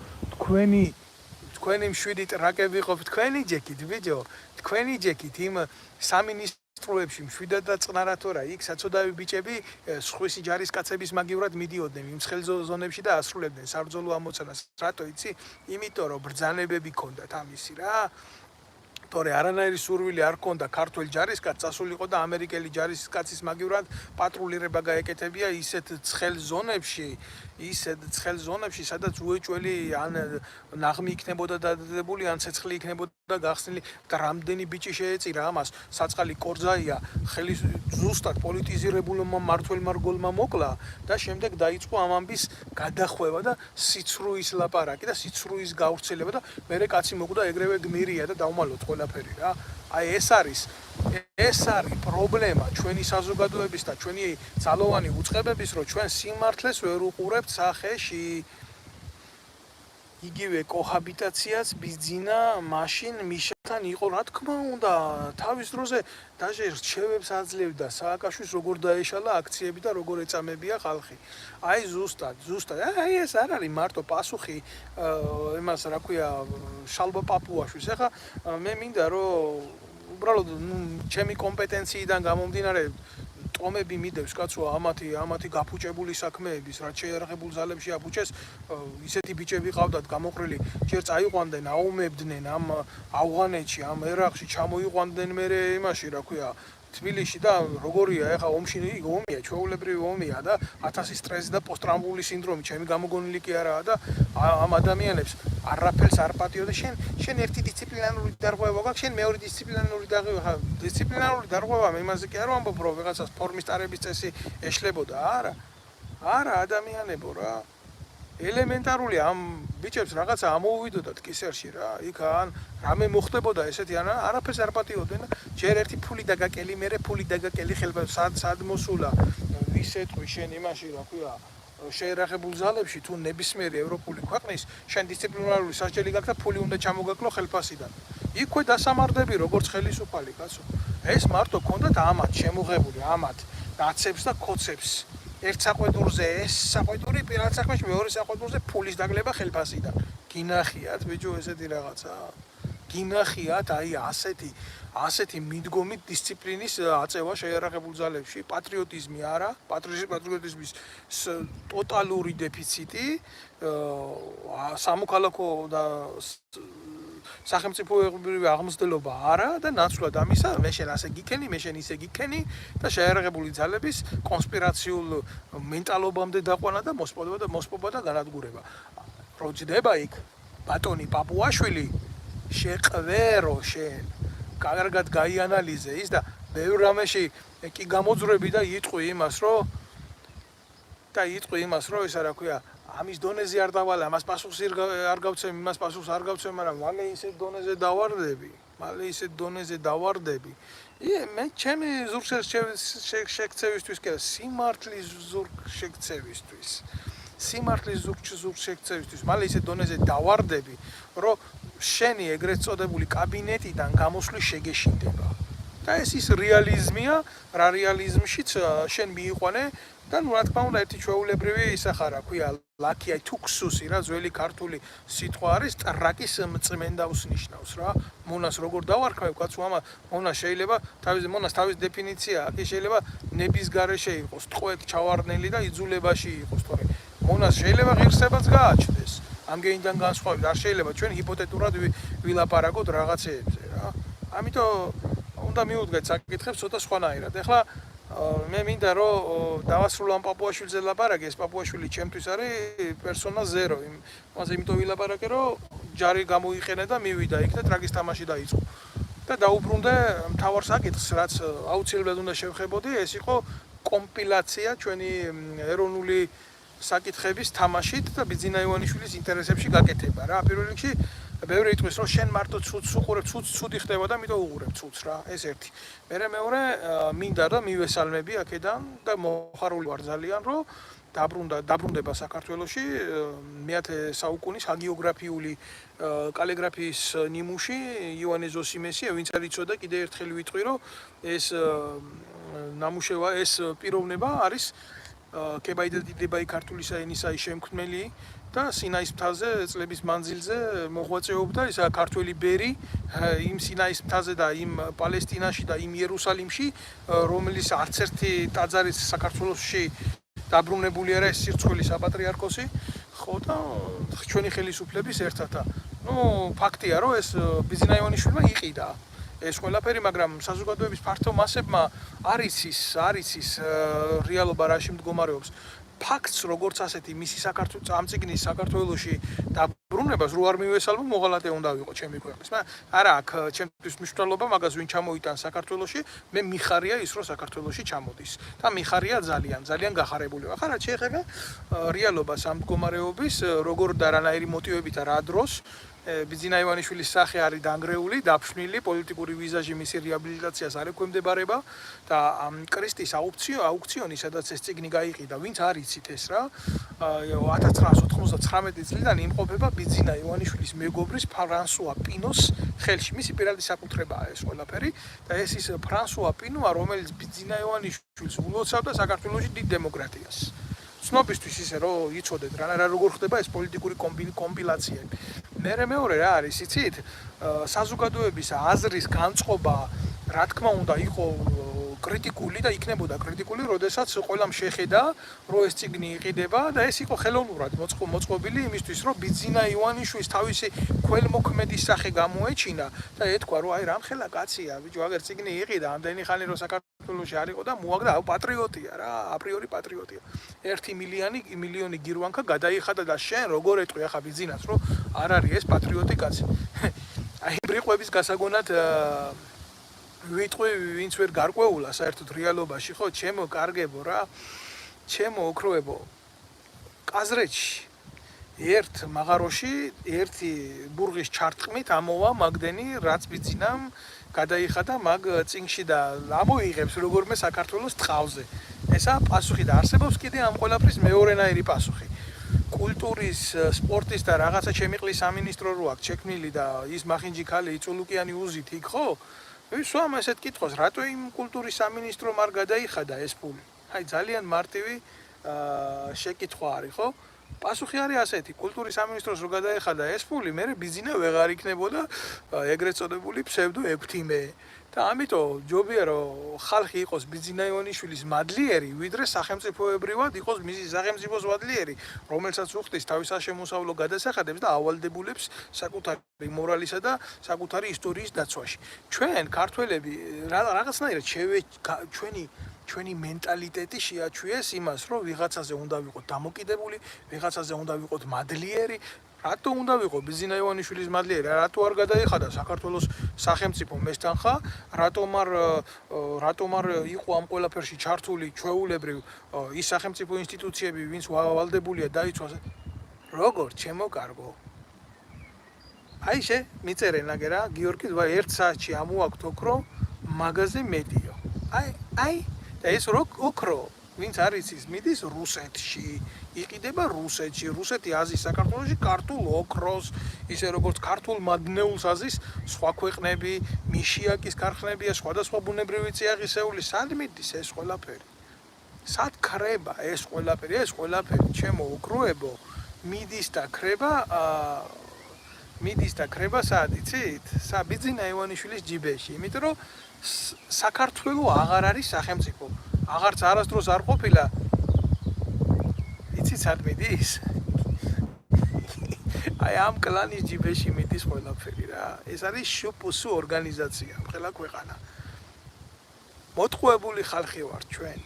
თქვენი მშვიდი ტრაკები ყოფ თქვენი ჯეკით, ბიჭო, თქვენი ჯეკით იმ სამინისტროებში მშვიდად და წყნარად თორა იქ საცოდავი ბიჭები სხვისი ჯარისკაცების მაგივრად მიდიოდნენ იმ ცხელ ზონებში და ასრულებდნენ საბრძოლო ამოცანას. რატო იცი? იმიტომ რომ ბრძანებები ქონდათ ამისი რა. თორე არანაირი სურვილი არ ქონდა ქართულ ჯარისკაცს წასულიყო და ამერიკელი ჯარისკაცის მაგივრად პატრულირება გაეკეთებია ისეთ ცხელ ზონებში, სადაც უეჭველი ან ნაღმი იქნებოდა დადებული, ან ცეცხლი იქნებოდა გახსნილი და რამდენი ბიჭი შეეწირა ამას. საწყალი კორძაია ხელის ზუსტად პოლიტიზირებულმა მმართველმა რგოლმა მოკლა და შემდეგ დაიწყო ამ ამბის გადახვევა და სიცრუის ლაპარაკი და სიცრუის გავრცელება და მერე კაცი მოკვდა ეგრევე გმირია და დავმალოთ ყველაფერი რა. აი ეს არის პრობლემა ჩვენი საზოგადოების და ჩვენი ძალოვანი უწყებების, რომ ჩვენ სიმართლეს ვერ უყურებთ სახეში. იგივე კოჰაბიტაციაც ბიზინა მაშინ მიშათან იყო, რა თქმა უნდა, თავის დროზე დაჟე რჩევებს აძლევდა სააკაშვილს როგორ დაეშალა აქციები და როგორ ეწამებია ხალხი. აი ზუსტად, აი ეს არ არის მარტო პასუხი იმას რა ქვია შალვა პაპუაშვილს. ეხლა მე მინდა რომ უბრალოდ ჩემი კომპეტენციიდან გამომდინარე ტომები მიდევს კაცო ამათი გაფუჭებული საქმეების, რაც შეიარაღებულ ძალებში აფუჭეს, ისეთი ბიჭები ყავდათ გამოყრილი, ჯერ წაიყვანდნენ, აუმებდნენ ამ ავღანეთში, ამ ერაყში, ჩამოიყვანდნენ მერე იმაში, რა ქვია, თბილისში და როგორია ეხა ომში ომია, ჩვეულებრივი ომია და 1000 სტრესი და პოსტტრაუმული სინდრომი, ჩემი გამოგონილი კი არაა და ამ ადამიანებს არაფერს არ პატიო და შენ ერთი დისციპლინარული დარღვევა გაქვს, შენ მეორე დისციპლინარული დარღვევა, დისციპლინარული დარღვევა იმაზე კი არ ვამბობ, რომ ვიღაცას ფორმის ტარების წესი ეშლებოდა, არა ადამიანებო რა. ელემენტარული ამ ბიჭებს რაღაცა ამოუვიდოდათ კისერში რა. იქ ან რამე მოხდებოდა ესეთი ან არაფერს არ პატიოდნენ და ჯერ ერთი ფული დაგაკელი, მერე ფული დაგაკელი ხელბა სად მოსულა ისეთვი შენ იმაში რა ქვია შეიარაღებულ ძალებში თუ ნებისმიერი ევროპული ქვეყნის შენ დისციპლინარული სასჯელი გაქვს და ფული უნდა ჩამოგაკლო ხელფასიდან. იქვე დასამარდები როგორც ხელისუფალი კაცო. ეს მარტო ქონდათ ამათ შემოღებული ამათ დაცებს და კოცებს. ერთ საყვედურზე ეს საყვედური პირად საქმეში, მეორე საყვედურზე ფულის დაგლება ხელფასიდან. გინახიათ ბიჭო ესეთი რაღაცა? გინახიათ აი ასეთი მიდგომით დისციპლინის აწევა შეიარაღებულ ძალებში, პატრიოტიზმი არა, პატრიოტიზმის ტოტალური დეფიციტი, სამოქალაქო და სახელმწიფოებრივი აღმზრდელობა არა და ნაცვლად ამისა მე შენ ასე გიქენი, მე შენ ისე გიქენი და შეიარაღებული ძალების კონსპირაციულ მენტალობამდე დაყვანა და მოსპობა და განადგურება. პროჯდება იქ ბატონი პაპუაშვილი შეყვერო შენ კარგად გაიანალიზე ის და ბევრ რამეში კი გამოძვრები და იტყვი იმას რომ ისა რა ქვია ამის დონეზე არ დავალე, ამას პასუხს არ გავცემ, იმას პასუხს არ გავცემ, მაგრამ მალე ისეთ დონეზე დავარდები. მე ჩემი ზურგშექცევისთვის კი არა, სიმართლის ზურგშექცევისთვის. მალე ისეთ დონეზე დავარდები, რომ შენი ეგრეთ წოდებული კაბინეტიდან გამოსვლის შეგეშინდება. და ეს ის რეალიზმია, რა რეალიზმშიც შენ მიიყვანე და რა თქმა უნდა ერთი ჩვეულებრივი ისახა რა ქვია ლაკია თუქსუსი რა ძველი ქართული სიტყვა არის ტრაკის მწმენდავს ნიშნავს რა მონას როგორ დავარქვევ კაცო ამა მონას შეიძლება თავის დეფინიცია აქ შეიძლება ნების გარეშე იყოს ტყვედ ჩავარდნელი და იძულებაში იყოს თორე მონას შეიძლება ღირსებაც გააჩნდეს ამგენიდან განსხვავებით არ შეიძლება ჩვენ ჰიპოთეტურად ვილაპარაკოთ რაღაცეებზე რა ამიტომ უნდა მიუდგეთ საკითხებს ცოტა სხვანაირად ეხლა მე მინდა რომ დავასრულო ამ პაპუაშვილზე ლაპარაკი ეს პაპუაშვილი ჩემთვის არის პერსონა 0 იმაზე იმიტომ ვილაპარაკე რომ ჯარი გამოიყენე და მივიდა იქ და ტრაგის თამაში დაიწყო და დაუბრუნდე მთავარ საკითხს რაც აუცილებლად უნდა შევხებოდი ეს იყო კომპილაცია ჩვენი ეროვნული საკითხების თამაშით და ბიძინა ივანიშვილის ინტერესებში გაკეთება რა პირველ რიგში ბევრი იტყვის რომ შენ მარტო ცუდს უყურებ ცუდი ხდება და მითო უყურებ ცუდს რა ეს ერთი მერე მეორე მინდა და მივესალმები აქედან და მოხარული ვარ ძალიან რომ დაბრუნდება საქართველოში მე-10 საუკუნის ჰაგიოგრაფიული კალიგრაფიის ნიმუში ივანე ზოსიმესი ვინც არ იცოდა კიდე ერთხელ ვიტყვი რომ ეს ნამუშევა ეს პიროვნება არის კებაიდედებაი ქართულისა ენისაი შემქმნელი და სინაის მთაზე წლების მანძილზე მოღვაწეობდა ისა ქართველი ბერი იმ სინაის მთაზე და იმ პალესტინაში და იმ იერუსალიმში რომელიც არც ერთი ტაძარი საქართველოში დაბრუნებული არა ეს სირცხვილი საპატრიარქოსი ხო და ჩვენი ხელისუფლების ერთად ნუ ფაქტია რომ ეს ბიძინა ივანიშვილმა იყიდა ეს ყველაფერი მაგრამ საზოგადოების ფართო მასებმა არის ის რეალობა რაში მდგომარეობს ფაქტს როგორც ასეთი მისი საქართველოს ამ წიგნის საქართველოში დაბრუნებას რო არ მივესალმო მოღალატე უნდა ვიყო ჩემი ქვეყნის არა აქ ჩემთვის მნიშვნელობა მაგას ვინ ჩამოიტან საქართველოში მე მიხარია ის რომ საქართველოში ჩამოდის და მიხარია ძალიან გახარებული ვარ ხარა შეეხება რეალობას ამ მდგომარეობის როგორ და რანაირი მოტივებით რა დროს ბიძინა ივანიშვილის სახე არის დანგრეული, დაფშვნილი, პოლიტიკური ვიზაჟი მისი რეაბილიტაციას არ ექვემდებარება და კრისტის აუქციონი, სადაც ეს წიგნი გაიყიდა, ვინც არ იცით ეს რა, 1999 წლიდან იმყოფება ბიძინა ივანიშვილის მეგობრის ფრანსუა პინოს ხელში. მისი პირადი საკუთრებაა ეს ყველაფერი და ეს ის ფრანსუა პინოა, რომელიც ბიძინა ივანიშვილს ულოცავდა საქართველოში დიდ დემოკრატიას. ცნობისთვის ისე რომ იცოდეთ რა როგორ ხდება ეს პოლიტიკური კომპილაციები. მეორე რა არის იცით საზოგადოების აზრის განწყობა რა თქმა უნდა იყო კრიტიკული და იქნებოდა კრიტიკული, როდესაც ყველამ შეხედა, რომ ეს წიგნი იყიდება და ეს იყო ხელოვნურად მოწყობილი იმისთვის, რომ ბიძინა ივანიშვილის თავისი ქველმოქმედის სახე გამოეჩინა და ეთქვა, რომ აი რამხელა კაცია, ბიჭო, აგერ წიგნი იყიდა, ამდენი ხანი რომ საქართველოში არ იყო და მოაგდა, პატრიოტია რა, აპრიორი პატრიოტია. 1 მილიონი გირვანკა გადაიხადა და შენ როგორ ეთქვი ახლა ბიძინას, რომ არ არის ეს პატრიოტი კაცი. აი ბრიყვების გასაგონად ვიტყვი ვინც ვერ გარკვეულა საერთოდ რეალობაში ხო ჩემო კარგებო რა ჩემო ოქროებო ყაზრეთში ერთ მაღაროში ერთი ბურღის ჩარტყმით ამოვა მაგდენი რაც ბიძინამ გადაიხადა მაგ წინგში და ამოიღებს როგორმე საქართველოს ტყავზე ესა პასუხი და არსებობს კიდე ამ ყველაფრის მეორენაირი პასუხი კულტურის სპორტის და რაღაცა შემიყლის სამინისტრო რო აქვს შექმნილი და ის მახინჯი ქალი იწულუკიანი უზით იქ ხო ვისვამ ესეთ კითხოს, რატო იმ კულტურის სამინისტრომ არ გადაიხადა ეს ფული? აი ძალიან მარტივი შეკითხვა არის, ხო? პასუხი არის ასეთი, კულტურის სამინისტროს რო გადაეხადა ეს ფული, მე ბიძინა ვეღარ იქნებოდა ეგრეთ წოდებული ფსევდო ექვთიმე. და ამიტომ ჯობია რომ ხალხი იყოს ბიძინა ივანიშვილის მადლიერი, ვიდრე სახელმწიფოებრივად იყოს მისი სახელმწიფოს მადლიერი, რომელსაც უხდის თავის შემოსავლო გადასახადებს და ავალდებულებს საკუთარი მორალისა და საკუთარი ისტორიის დაცვაში. ჩვენ ქართველები რაღაცნაირად ჩვენი მენტალიტეტი შეაჩვიეს იმას, რომ ვიღაცაზე უნდა ვიყოთ დამოკიდებული, ვიღაცაზე უნდა ვიყოთ მადლიერი. რატო უნდა ვიყო ბიძინა ივანიშვილის მადლიერი? რატო არ გადაიხადა საქართველოს სახელმწიფო მესტანხა? რატომ არ იყო ამ ყველაფერში ჩართული ჩვეულებრივ ის სახელმწიფო ინსტიტუციები, ვინც ვალდებულია დაიცვას? როგორ ჩემო კარგო? აი მიწერე ნაგერა გიორგი 1 საათში ამოაქვთ ოქრო მაგაზე მედიო. აი და ეს ოქრო ვინც არის ის მიდის რუსეთში, იყიდება რუსეთში, რუსეთი აზის საქართველოში ქართულ ოქროს, ისე როგორც ქართულ მადნეულს აზის სხვა ქვეყნები, მიშიაკის ქარხნებია, სხვადასხვა ბუნებრივი წიაღისეული, სად მიდის ეს ყველაფერი? სად ქრება ეს ყველაფერი, ჩემო უგროებო, მიდის და ქრება სად იცით? ბიძინა ივანიშვილის ჯიბეში, იმიტომ რომ საქართველოს აღარ არის სახელმწიფო. აღარც არასდროს არ ყოფილა. იცით სად მიდის? აი ამ კლანის ჯიბეში მიდის ყველაფერი რა. ეს არის შუპუსუ ორგანიზაცია, ყველა ქვეყანა. მოტყუებული ხალხი ვარ ჩვენ.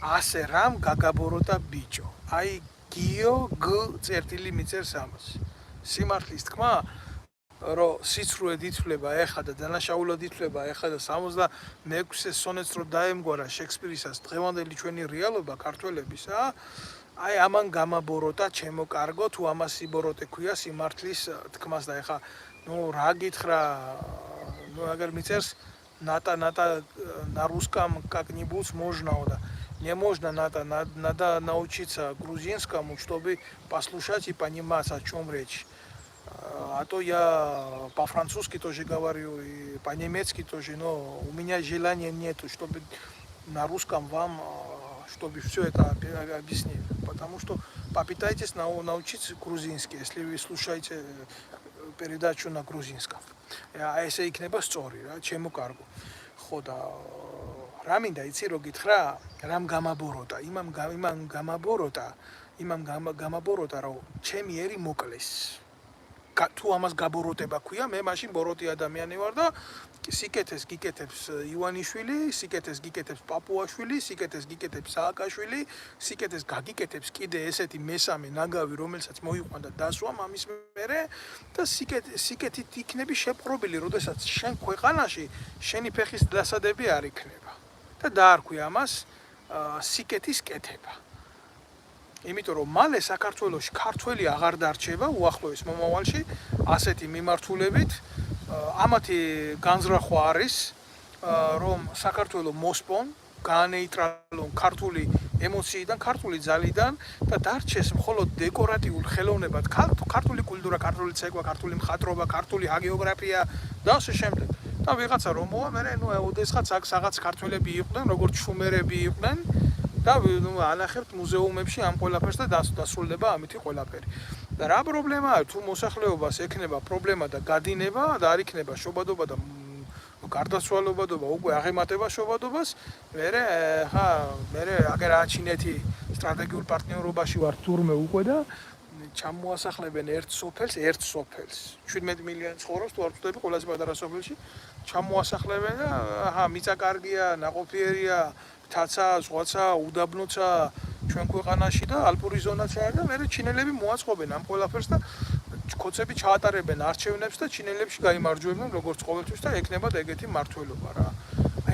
ასე რამ გაგაბოროტა ბიჭო. აი გიო გ წერტილი მიწერს ამას. სიმართლის თქმა, რომ სიცრუე დითვლება ეხა და დანაშაულად ითვლება ეხა და 66 სონეტს რო დაემგვარა შექსპირისას დღევანდელი ჩვენი რეალობა ქართველებისა, აი ამან გამაბოროტა ჩემო კარგო, თუ ამას სიბოროტე ქვია სიმართლის თქმას და ეხა რა გითხრა, აგერ მიწერს ната на русском как-нибудь можно да не можно надо научиться грузинскому чтобы послушать и понимать о чем речь. А то я по-французски тоже говорю и по-немецки тоже, но у меня желания нету, чтобы на русском вам, чтобы все это объяснить. Потому что попытайтесь научиться грузинский, если вы слушаете передачу на грузинском. А если იქნება სწორი რა, ჩემო კარგო. ხო და რა მინდა იცი რო გითხრა, რამ გამაბოროტა, იმამ გამაბოროტა, რომ ჩემი ერი მოკლეს. თუ ამას გაბოროტება ქვია, მე მაშინ ბოროტი ადამიანი ვარ და სიკეთეს გიკეთებს ივანიშვილი, სიკეთეს გიკეთებს პაპუაშვილი, სიკეთეს გიკეთებს სააკაშვილი, სიკეთეს გაგიკეთებს კიდე ესეთი მესამე ნაგავი, რომელსაც მოიყვანდა დასვა მამის მერე და სიკეთით იქნები შეპყრობილი, როდესაც შენ ქვეყანაში შენი ფეხის დასადები არ იქნება. და დაარქვი ამას სიკეთის კეთება. იმიტომ რომ მალე საქართველოში ქართველი აღარ დარჩება უახლოეს მომავალში ასეთი მიმართულებით ამათი განზრახვა არის რომ საქართველო მოსპონ განეიტრალონ ქართული ემოციიდან, ქართული ძალიდან და დარჩეს მხოლოდ დეკორატიულ ხელოვნებად ქართული კულტურა, ქართული ცეკვა, ქართული მხატვრობა, ქართული ჰაგეოგრაფია და ასე შემდეგ. და ვიღაცა რომ მოვა, მე ოდესღაც აქ რაღაც ქართველები იყვნენ, როგორც შუმერები იყვნენ. და ანახებთ მუზეუმებში ამ ყველაფერს და დასრულდება ამითი ყველაფერი. და რა პრობლემაა, თუ მოსახლეობას ექნება პრობლემა და გადინება და არ იქნება შობადობა და გარდაცვალებადობა, უკვე აღემატება შობადობას, მე აგერ ჩინეთი სტრატეგიულ პარტნიორობაში ვარ თურმე უკვე და ჩამოასახლებენ ერთ სოფელს, 17 მილიონი ცხოვრობს, თუ არ ვწდები ყველაზე პატარა სოფელში, ჩამოასახლებენ და მიწა კარგია, ნაყოფიერია, თაცა, ზღვაცა, უდაბნოცა ჩვენ ქვეყანაში და ალპური ზონაც არის და მე ჩინელები მოაწყობენ ამ ყველაფერს და კოცები ჩაატარებენ არჩევნებს და ჩინელებში გაიმარჯვებენ როგორც ყოველთვის და ეკნებათ ეგეთი მართლობა რა.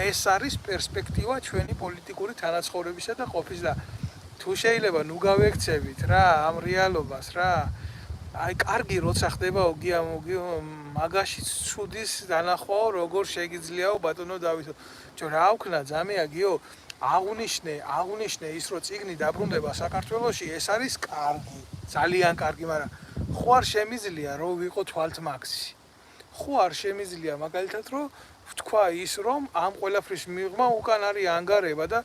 ეს არის პერსპექტივა ჩვენი პოლიტიკური თანაცხოვრებისა და ყოფის და თუ შეიძლება ნუ გავექცევით რა ამ რეალობას რა. აი კარგი როცა ხდება მაგაში ცუდის დანახვაო როგორ შეგიძლიაო ბატონო დავითო. რა ვქნა ძამია გიო აღუნიშნე ის რომ წიგნი დაბრუნდება საქართველოში ეს არის კარგი, ძალიან კარგი, მაგრამ ხო არ შემიძლია რომ ვიყო თვალთმაქსი. ხო არ შემიძლია მაგალითად რომ ვთქვა ის რომ ამ ყველაფრის მიღმა უკან არის ანგარება და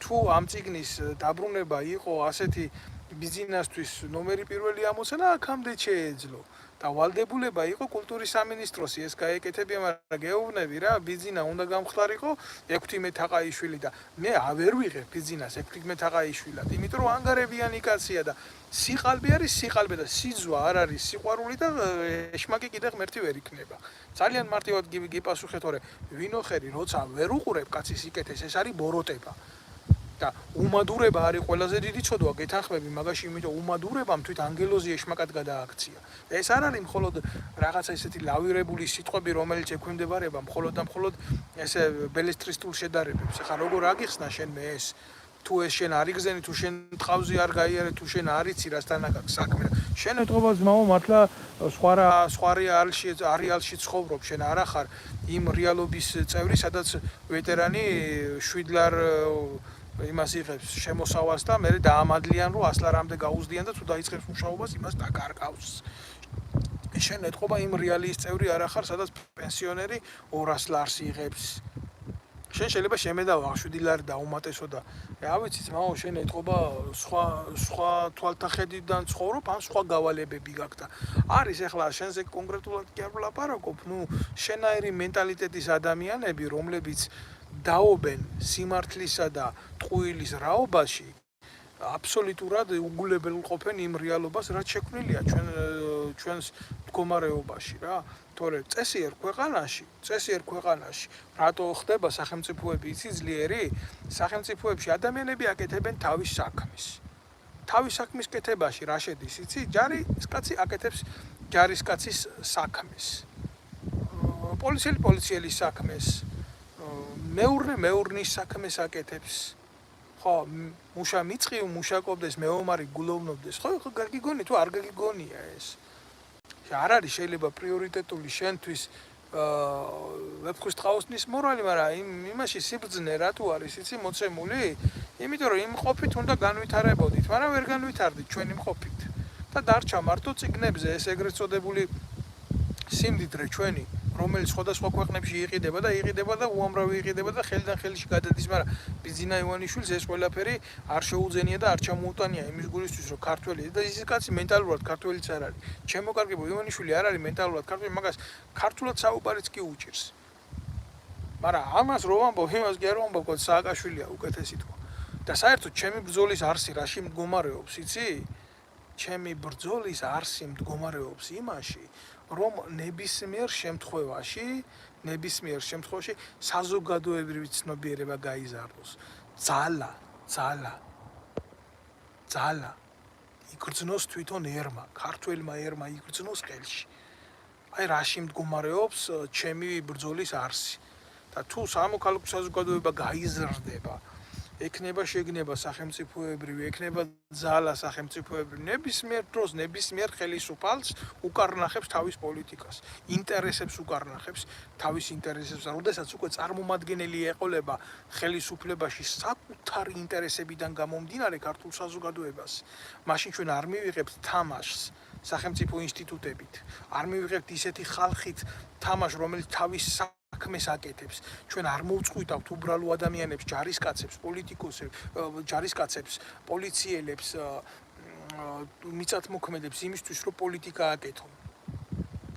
თუ ამ წიგნის დაბრუნება იყო ასეთი ბიზნესთვის ნომერი პირველი ამოცანა აქამდე შეეძლო. და ვალდებულება იყო კულტურის სამინისტროსი ეს გაეკეთებია, მაგრამ გეუბნები რა, ბიზინა უნდა გამხდარიყო 16 თაყაიშვილი და მე ვერ ვიღებ ბიზინას 16 თაყაიშვილად, იმიტომ რომ ანგარებიანი კაცია და სიყალბე არის სიყალბე და სიძვა არ არის სიყვარული და ეშმაკი კიდე ღმერთი ვერ იქნება. ძალიან მარტივად გიპასუხეთ, თორე ვინოხერი როცა ვერ უყურებ კაცის სიკეთეს, ეს არის ბოროტება. და უმადურება არის ყველაზე დიდი ცოდვა, გეთანხმები მაგაში, იმიტომ უმადურებამ თვით ანგელოზი ეშმაკად გადააქცია. ეს არ არის მხოლოდ რაღაცა ესეთი ლავირებული სიტყვები, რომელიც ექვემდებარება მხოლოდ და მხოლოდ ესე ბელესტრისტულ შედარებებს. ახლა როგორ აგიხსნა შენ მე ეს თუ ეს შენ არ იგზენი, თუ შენ ტყავზე არ გაიარე, თუ შენ არ იცი რასთან აქვს საქმე. შენ ეთყობა ძმაო, მართლა სხვა რეალში ცხოვრობ, შენ არ ახარ იმ რეალობის წევრი, სადაც ვეტერანი შვიდლარ იმას იღებს შემოსავალს და მე დაამადლიან რომ 100 ლარამდე გაუზდიან და თუ დაიწყებს მუშაობას იმას დაკარგავს. შენ ეთყობა იმ რეალიის წევრი არ ახარ, სადაც პენსიონერი 200 ლარს იღებს. შენ შეიძლება შემედავა 7 ლარი დაუმატესო და რა ვიცი ძმაო, შენ ეთყობა სხვა თვალთახედიდან ცხოვრობ, ან სხვა გავალებები გაქვს და არის ახლა შენზე კონკრეტულად კი არ ვლაპარაკობ, შენაირი მენტალიტეტის ადამიანები, რომლებიც დაობენ სიმართლისა და ტყუილის რაობაში, აბსოლუტურად უგულებელ ყოფენ იმ რეალობას, რაც შექმნილია ჩვენს მდგომარეობაში რა. თორე წესიერ ქვეყანაში რატო ხდება სახელმწიფოები იცი ძლიერი? სახელმწიფოებში ადამიანები აკეთებენ თავის საქმის კეთებაში რა შედის იცი? ჯარისკაცი აკეთებს ჯარისკაცის საქმეს. პოლიციელის საქმეს, მეურნის საქმეს აკეთებს. ხო, მუშა მიწყივ, მუშაკობდეს, მეომარი გულოვნობდეს. ხო, გაგიგონი თუ არ გაგიგონია ეს? არ არის შეიძლება პრიორიტეტული შენთვის ვეფხვის ტყაოსნის მორალი, მაგრამ იმაში სიბრძნე რატო არის იცი მოცემული? იმიტომ რომ იმ ყოფით უნდა განვითარებოდით, მაგრამ ვერ განვითარდით ჩვენი ყოფით. და დარჩა მარტო წიგნებზე ეს ეგრეთ წოდებული სიმდიდრე ჩვენი, რომელიც სხვადასხვა ქვეყნებში იყიდება და უამრავი იყიდება და ხელიდან ხელში გადადის, მაგრამ ბიზინა ივანიშვილს ეს ყველაფერი არ შეუძენია და არ ჩამოუტანია იმის გულისთვის, რომ ქართველი და ის კაცი მენტალურად ქართველიც არ არის. ჩემო კარგებო, ივანიშვილი არ არის მენტალურად ქართველი, მაგას ქართულად საუბარიც კი უჭირს. მაგრამ ამას რო ვამბობ, იმას კი არ ვამბობ, რომ სააკაშვილია უკეთესი თქვა. და საერთოდ ჩემი ბრძოლის არსი რაში მდგომარეობს, იცი? ჩემი ბრძოლის არსი მდგომარეობს იმაში, რომ ნებისმიერ შემთხვევაში საზოგადოებრივი ცნობიერება გაიზარდოს. ძალა იგრძნოს თვითონ ერმა, ქართველმა ერმა იგრძნოს ხელში. აი რაში მდგომარეობს ჩემი ბრძოლის არსი. და თუ სამოქალაქო საზოგადოება გაიზრდება, ექნება შეგნება სახელმწიფოებრივი, ექნება ძალა სახელმწიფოებრივი, ნებისმიერ დროს, ნებისმიერ ხელისუფალს უკარნახებს თავის პოლიტიკას, ინტერესებს უკარნახებს თავის ინტერესებს, როდესაც უკვე წარმომადგენელი ეყოლება ხელისუფლებაში საკუთარი ინტერესებიდან გამომდინარე ქართულ საზოგადოებას, მაშინ ჩვენ არ მივიღებთ თამაშს სახელმწიფო ინსტიტუტებით, არ მივიღებთ ისეთი ხალხით თამაშს, რომელიც თავის საქმეს აკეთებს. ჩვენ არ მოვწყვიტავთ უბრალო ადამიანებს, ჯარისკაცებს, პოლიციელებს, მიწათმოქმედებს იმისთვის, რომ პოლიტიკა აკეთონ.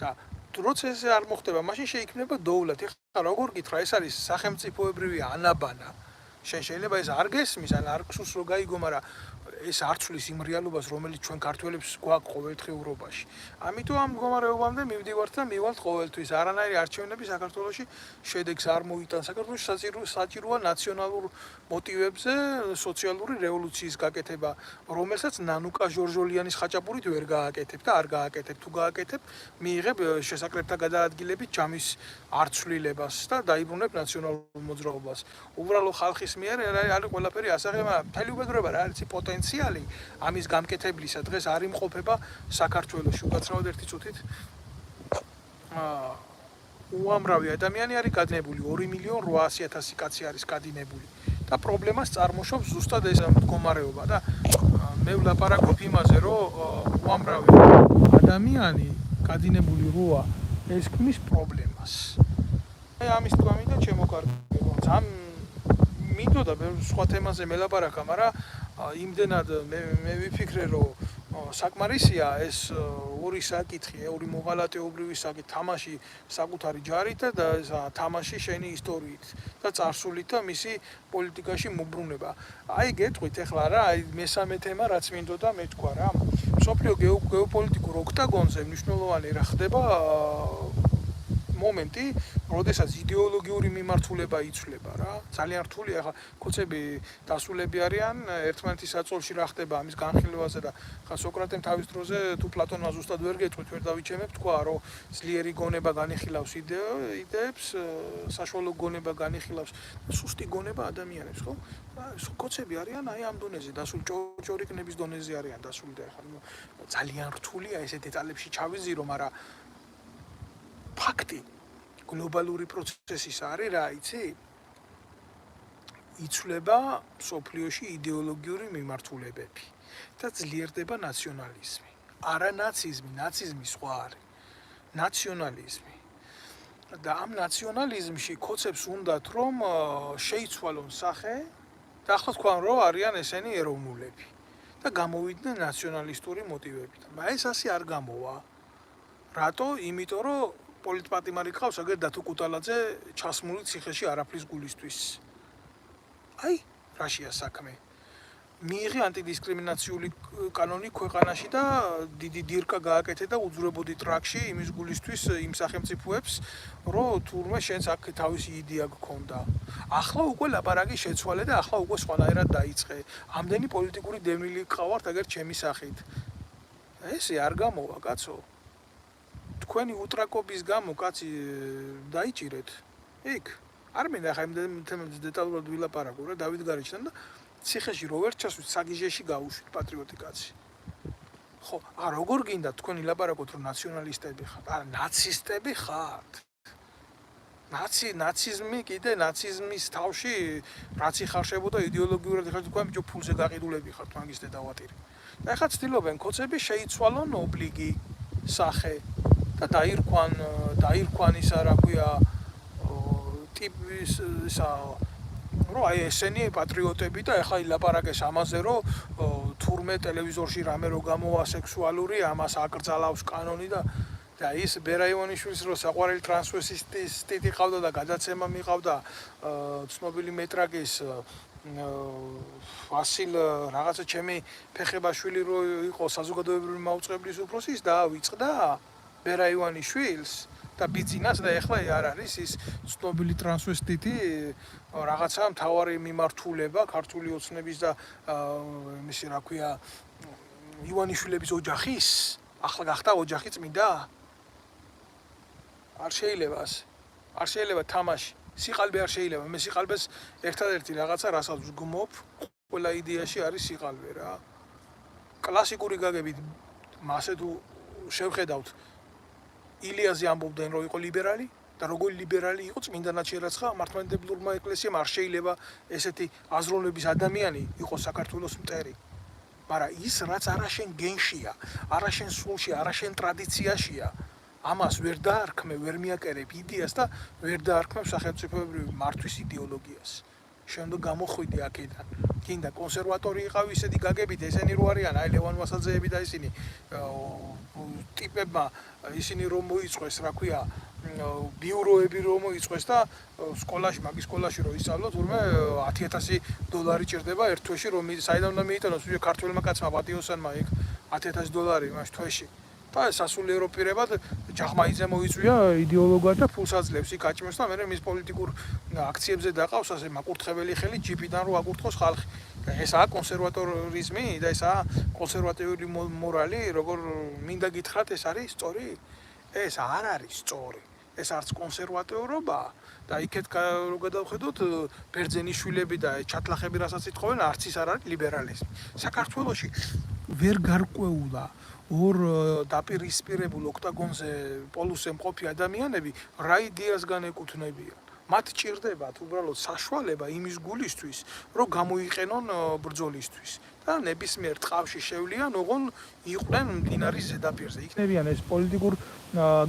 და როცა ეს არ მოხდება, მაშინ შეიქმნება დოულად. ეხლა როგორ გითხრა, ეს არის სახელმწიფოებრივი ანაბანა. შენ შეიძლება ეს არ გესმის, ან არ გსურს რომ გაიგო, მაგრამ ეს არ ცვლის იმ რეალობას, რომელიც ჩვენ ქართველებს გვაქვს ყოველდღიურობაში. ამიტომ ამ მდგომარეობამდე მივდივართ და მივალთ ყოველთვის. არანაირი არჩევნები საქართველოში შედეგს არ მოიტანს. საქართველოში საჭიროა ნაციონალურ მოტივებზე სოციალური რევოლუციის გაკეთება, რომელსაც ნანუკა ჟორჟოლიანის ხაჭაპურით ვერ გააკეთებ და არ გააკეთებ. თუ გააკეთებ, მიიღებ შესაკრებთა გადაადგილებით ჯამის არცვლილებას და დაიბრუნებ ნაციონალურ მოძრაობას. უბრალო ხალხის მიერ არის ყველაფერი ასაღები, მაგრამ მთელი უბედურება რა არის პოტენციალი ამის გამკეთებლისა დღეს არ იმყოფება საქართველოში. უკაცრავად ერთი წუთით უამრავი ადამიანი არის გადინებული, 2.800.000 კაცი არის გადინებული და პრობლემას წარმოშობს ზუსტად ეს მდგომარეობა და მე ვლაპარაკობ იმაზე, რომ უამრავი ადამიანი გადინებული როა ეს ქმნის პრობლემას. აი ამის თქვა მინდა ჩემო კარგებო. ამ მინდოდა სხვა თემაზე მელაპარაკა, მაგრამ იმდენად მე ვიფიქრე, რომ საკმარისია ეს ორი საკითხი, ორი მოღალატეობრივი საკითხი, თამაში საკუთარი ჯარით და თამაში შენი ისტორიით და წარსულით და მისი პოლიტიკაში მობრუნება. აი გეტყვით ახლა რა, აი მესამე თემა რაც მინდოდა მე თქვა რა. მსოფლიო გეოპოლიტიკურ ოქტაგონზე მნიშვნელოვანი რა ხდება მომენტი, როდესაც იდეოლოგიური მიმართულება იცვლება რა. ძალიან რთულია ახლა კოცები დასულები არიან ერთმანეთის საწოლში რა ხდება ამის განხილვაზე და ხა სოკრატემ თავის დროზე თუ პლატონმა ზუსტად ვერ გეტყვით, ვერ დავიჩემებ, თქვა რომ ძლიერი გონება განიხილავს იდეებს, საშუალო გონება განიხილავს სუსტი გონება ადამიანებს, ხო? კოცები არიან აი ამ დონეზე დასული, ჭორიკნების დონეზე არიან დასული და ახლა ძალიან რთულია ესე დეტალებში ჩავიზირო, მაგრამ ფაქტი გლობალური პროცესის არის რა, იცი? იცვლება სოფლიოში იდეოლოგიური მიმართულებები და ძლიერდება ნაციონალიზმი. არა ნაციზმი, ნაციზმი სხვა არის. ნაციონალიზმი. და ამ ნაციონალიზმში კოცებს უნდათ რომ შეიცვალონ სახე და ახლა თქვენ რომ არიან ესენი ეროვნულები და გამოვიდნენ ნაციონალისტური მოტივებით. მაგრამ ეს ასე არ გამოვა. რატო? იმიტომ რომ პოლიტპატიმარი ყავს აგერ დათო კუტალაძე ჩასმული ციხეში არაფრის გულისთვის. აი, რაშია საქმე. მიიღე ანტიდისკრიმინაციული კანონი ქვეყანაში და დიდი დირკა გააკეთე და უძვრებოდი ტრაქში იმის გულისთვის იმ სახელმწიფოებს, რომ თურმე შენს აქ თავისი იდეა გქონდა. ახლა უკვე ლაპარაკი შეცვალე და ახლა უკვე სხვანაირად დაიწყე. ამდენი პოლიტიკური დევნილი ყავართ აგერ ჩემი სახით. ესე არ გამოვა, კაცო. თქვენი უტრაკობის გამო კაცი დაიჭირეთ. იქ არ მინდა ხა იმ თემებზე დეტალურად ვილაპარაკო რა დავით გარეჩთან და ციხეში რო ვერ ჩასვით საგიჟეში გავუშვით პატრიოტი კაცი. ხო, როგორ გინდა თქვენი ლაპარაკოთ რომ ნაციონალისტები ხართ? არა, ნაცისტები ხართ. ნაციზმი კიდე ნაციზმის თავში რაც იხარშებოდა იდეოლოგიურად ხართ თქვენ ბიჭო ფულზე გაყიდულები ხართ მაგის დედავატირი. და ეხლა ცდილობენ კოცები შეიცვალონ ობლიგი სახე და დაირქვან ისა რა ქვია ტიპის ისა რომ აი ესენი პატრიოტები და ეხლა ილაპარაკეს ამაზე რომ თურმე ტელევიზორში რამე რო გამოვა სექსუალური ამას აკრძალავს კანონი და ის ბერა ივანიშვილის რო საყვარელი ტრანსვესტიტი ყავდა და გადაცემა მიყავდა ცნობილი მეტრაკის ვასილ რაღაცა ჩემი ფეხებაშვილი რო იყო საზოგადოებრივი მაუწყებლის უფროსი ის დაავიწყდა ბერა ივანიშვილს და ბიძინას და ეხლა არ არის ის ცნობილი ტრანსვესტიტი რაღაცა მთავარი მიმართულება ქართული ოცნების და მისი რა ქვია ივანიშვილების ოჯახის ახლა გახდა ოჯახი წმინდა არ შეიძლება თამაში სიყალბე არ შეიძლება მე სიყალბეს ერთადერთი რაღაცა რასაც ვგმობ ყველა იდეაში არის სიყალბე რა კლასიკური გაგებით მასე თუ შევხედავთ ილიაზე ამბობდნენ რომ იყო ლიბერალი და როგორი ლიბერალი იყო წმინდანად შერაცხა მართლმადიდებლურმა ეკლესიამ არ შეიძლება ესეთი აზროვნების ადამიანი იყოს საქართველოს მტერი მაგრამ ის რაც არაშენ გენშია არაშენ სულში არაშენ ტრადიციაშია ამას ვერ დაარქმევ ვერ მიაკერებ იდეას და ვერ დაარქმევ სახელმწიფოებრივი მართვის იდეოლოგიას შემდგომ გამოხვიდი აქედან გინდა კონსერვატორი იყავი ისეთი გაგებით ესენი რო არიან აი ლევან ვასაძეები და ისინი ტიპებმა ისინი რომ მოიწყვეს რა ქვია ბიუროები რომ მოიწყვეს და სკოლაში მაგის სკოლაში რო ისწავლო თურმე $10,000 ჭირდება ერთ თვეში რომ საიდან უნდა მიიტანოს ვიდრე ქართველმა კაცმა პატიოსანმა იქ $10,000 მაშ თვეში და სასულიერო პირებად ჯახმაიძე მოიწვია იდეოლოგად და ფულს აძლევს იქ აჭმევს და მე მის პოლიტიკურ აქციებზე დაყავს ასე მაკურთხებელი ხელი ჯიპიდან რო აკურთხოს ხალხი ესაა კონსერვატორიზმი და ესაა კონსერვატიული მორალი როგორ მინდა გითხრათ ეს არის სწორი ეს არ არის სწორი ეს არც კონსერვატორობა და იქეთ რო გადავხედოთ ბერძენიშვილები და ჩატლახები რასაც იტყობენ არც ის არ არის ლიბერალიზმი საქართველოში ვერ გარკვეულა ორ დაპირისპირებულ ოქტაგონზე პოლუსზე მყოფი ადამიანები რა იდეას განეკუთვნებიან მათ ჭირდებათ უბრალოდ საშუალება იმის გულისთვის რომ გამოიყენონ ბრძოლისთვის და ნებისმიერ ტყავში შევლიან ოღონ იყვნენ მდინარის ზედაპირზე იქნებიან ეს პოლიტიკურ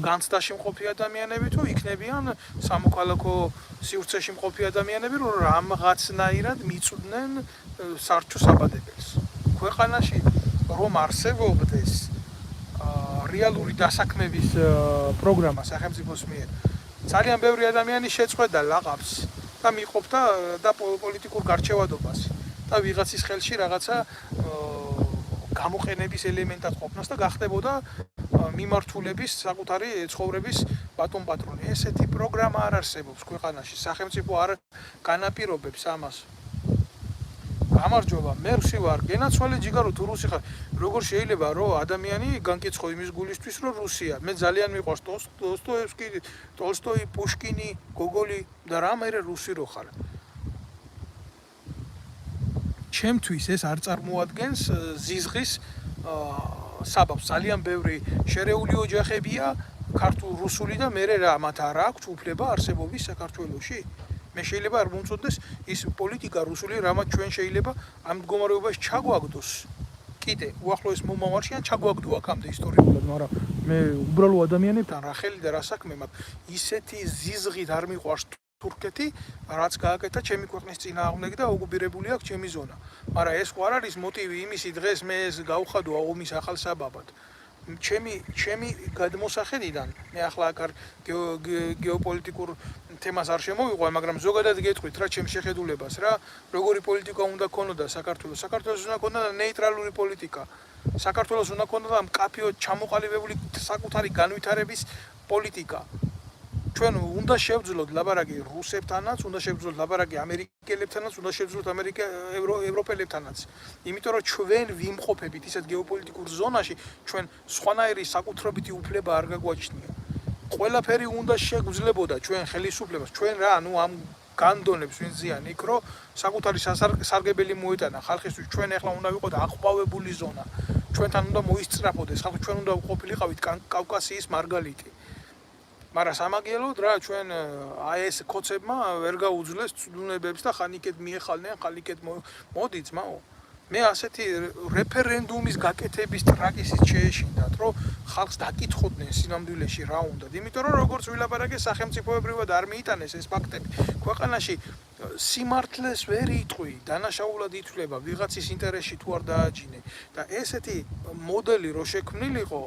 განცდაში მყოფი ადამიანები თუ იქნებიან სამოქალაქო სივრცეში მყოფი ადამიანები რომ რამღაცნაირად მიწვდნენ სარჩო საბადებელს ქვეყანაში რომ არსებობდეს რეალური დასაქმების პროგრამა სახელმწიფოს მიერ ძალიან ბევრი ადამიანი შეწყვეტდა ლაყაფს და მიყოფდა და პოლიტიკურ გარჩევადობას და ვიღაცის ხელში რაღაცა გამოყენების ელემენტად ყოფნას და გახდებოდა მიმართულების საკუთარი ცხოვრების ბატონ-პატრონი ესეთი პროგრამა არ არსებობს ქვეყანაში სახელმწიფო არ განაპირობებს ამას გამარჯობა მე რუსი ვარ გენაცვალე ჯიგარო თუ რუსი ხარ როგორ შეიძლება რომ ადამიანი განკიცხო იმის გულისთვის რომ რუსია მე ძალიან მიყვარს დოსტოევსკი ტოლსტოი პუშკინი გოგოლი და რა მე რუსი რო ხარ ჩემთვის ეს არ წარმოადგენს ზიზღის საბაბს ძალიან ბევრი შერეული ოჯახებია ქართულ რუსული და მე რა მათ არ აქვს უფლება არსებობის საქართველოში მე შეიძლება არ მომწონდეს ის პოლიტიკა რუსული, რამაც ჩვენ შეიძლება ამ მდგომარეობაში ჩაგვაგდოს. კიდე უახლოეს მომავალში ან ჩაგვაგდო აქამდე ისტორიულად, მაგრამ მე უბრალო ადამიანებთან რა ხელი და რა საქმე მაქვს. ისეთი ზიზღით არ მიყვარს თურქეთი, რაც გააკეთა ჩემი ქვეყნის წინააღმდეგ და ოკუპირებული აქვს ჩემი ზონა. მაგრამ ეს ხო არ არის მოტივი იმისი დღეს მე ეს გავხადო ომის ახალ საბაბად. ჩემი გადმოსახედიდან მე ახლა აქ გეოპოლიტიკურ თემას არ შემოვიყვან, მაგრამ ზოგადად გეტყვით რა ჩემ შეხედულებას რა, როგორი პოლიტიკა უნდა ქონოდა საქართველოს. საქართველოს უნდა ქონოდა ნეიტრალური პოლიტიკა. საქართველოს უნდა ქონოდა მკაფიოდ ჩამოყალიბებული საკუთარი განვითარების პოლიტიკა. ჩვენ უნდა შევძლოთ ლაბარაკი რუსებთანაც, უნდა შევძლოთ ლაბარაკი ამერიკელებთანაც, უნდა შევძლოთ ევროპელებთანაც. იმიტომ რომ ჩვენ ვიმყოფებით ისეთ გეოპოლიტიკურ ზონაში, ჩვენ სხვანაირი საკუთრებითი უფლება არ გაგვაჩნია. ყველაფერი უნდა შეგვძლებოდა ჩვენ ხელისუფლებას, ჩვენ რა, ამ განდონებს ვინ ზიან იქ, რომ საკუთარი სარგებელი მოეტანა ხალხისთვის, ჩვენ ახლა უნდა ვიყოთ აყვავებული ზონა. ჩვენთან უნდა მოისწრაფოდეს, ხალხი ჩვენ უნდა ყოფილიყავით კავკასიის მარგალიტი. მაგრამ სამაგიეროდ რა ჩვენ აი ეს კოცებმა ვერ გაუძლეს ცდუნებებს და ხან იქეთ მიეხალნენ, ხან იქეთ მოდი ძმაო. მე ასეთი რეფერენდუმის გაკეთების ტრაკისით შეეშინდათ, რომ ხალხს დაკითხოდნენ სინამდვილეში რა უნდათ. იმიტომ რომ როგორც ვილაპარაკე სახელმწიფოებრივად არ მიიტანეს ეს ფაქტები. ქვეყანაში სიმართლეს ვერ იტყვი, დანაშაულად ითვლება ვიღაცის ინტერესში თუ არ დააჯინე და ესეთი მოდელი რო შექმნილიყო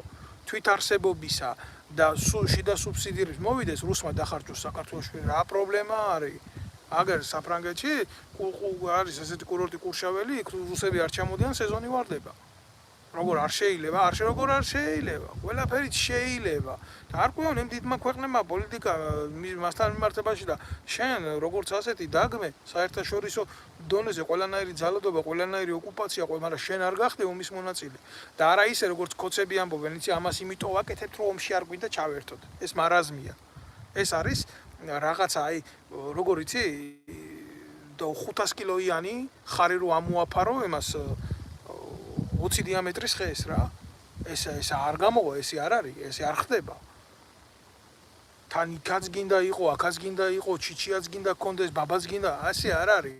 თვითარსებობისა და შიდა სუბსიდირების მოვიდეს რუსმა დახარჯოს საქართველოში რა პრობლემა არის? აგერ საფრანგეთში არის ესეთი კურორტი კურშაველი, იქ რუსები არ ჩამოდიან, სეზონი ვარდება. როგორ არ შეიძლება? როგორ არ შეიძლება? ყველაფერით შეიძლება. და არ ყვიონ იმ დიდმა ქვეყნებმა პოლიტიკა მასთან მიმართებაში და შენ როგორც ასეთი დაგმე საერთაშორისო დონეზე ყველანაირი ძალადობა, ყველანაირი ოკუპაცია, მაგრამ შენ არ გახდე ომის მონაწილე. და არა ისე როგორც კოცები ამბობენ, იცი ამას იმიტომ ვაკეთებთ, რომ ომში არ გვინდა ჩავერთოთ. ეს მარაზმია. ეს არის რაღაცა აი როგორ იცი 500 კილოიანი ხარი რო ამოაფარო იმას 20 დიამეტრის ხეს რა. ეს არ გამოვა, ეს არ არის, ეს არ ხდება. თან იქაც გინდა იყო, აქაც გინდა იყო, ჩიჩიაც გინდა კონდეს, ბაბაც გინდა, ასე არ არის.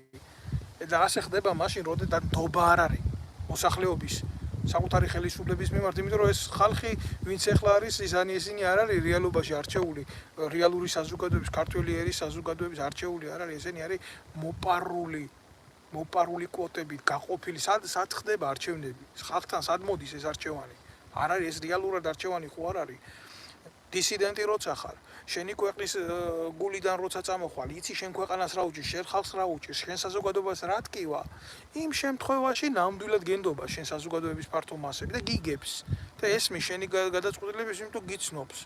და ასე ხდება მაშინ, როდესაც დობა არ არის მოსახლეობის საკუთარი ხელისუფლების მიმართ, იმიტომ რომ ეს ხალხი, ვინც ახლა არის, ისინი არ არის რეალობაში არჩეული, რეალური საზოგადოების, ქართველი ერის საზოგადოების არჩეული არ არის, ესენი არის მოპარული კვოტებით გაყოფილი. სად ხდება არჩევნები? ხალხთან სად მოდის ეს არჩევანი? არ არის ეს რეალურად არჩევანი ხო არ არის? დისიდენტი როცა ხარ, შენი ქვეყნის გულიდან როცა წამოხვალ, იცი შენ ქვეყანას რა უჭირს, შენ ხალხს რა უჭირს, შენ საზოგადოებას რა ტკივა, იმ შემთხვევაში ნამდვილად გენდობა შენ საზოგადოების ფართო მასები და გიგებს. და ესმის შენი გადაწყვეტილების, იმიტომ გიცნობს.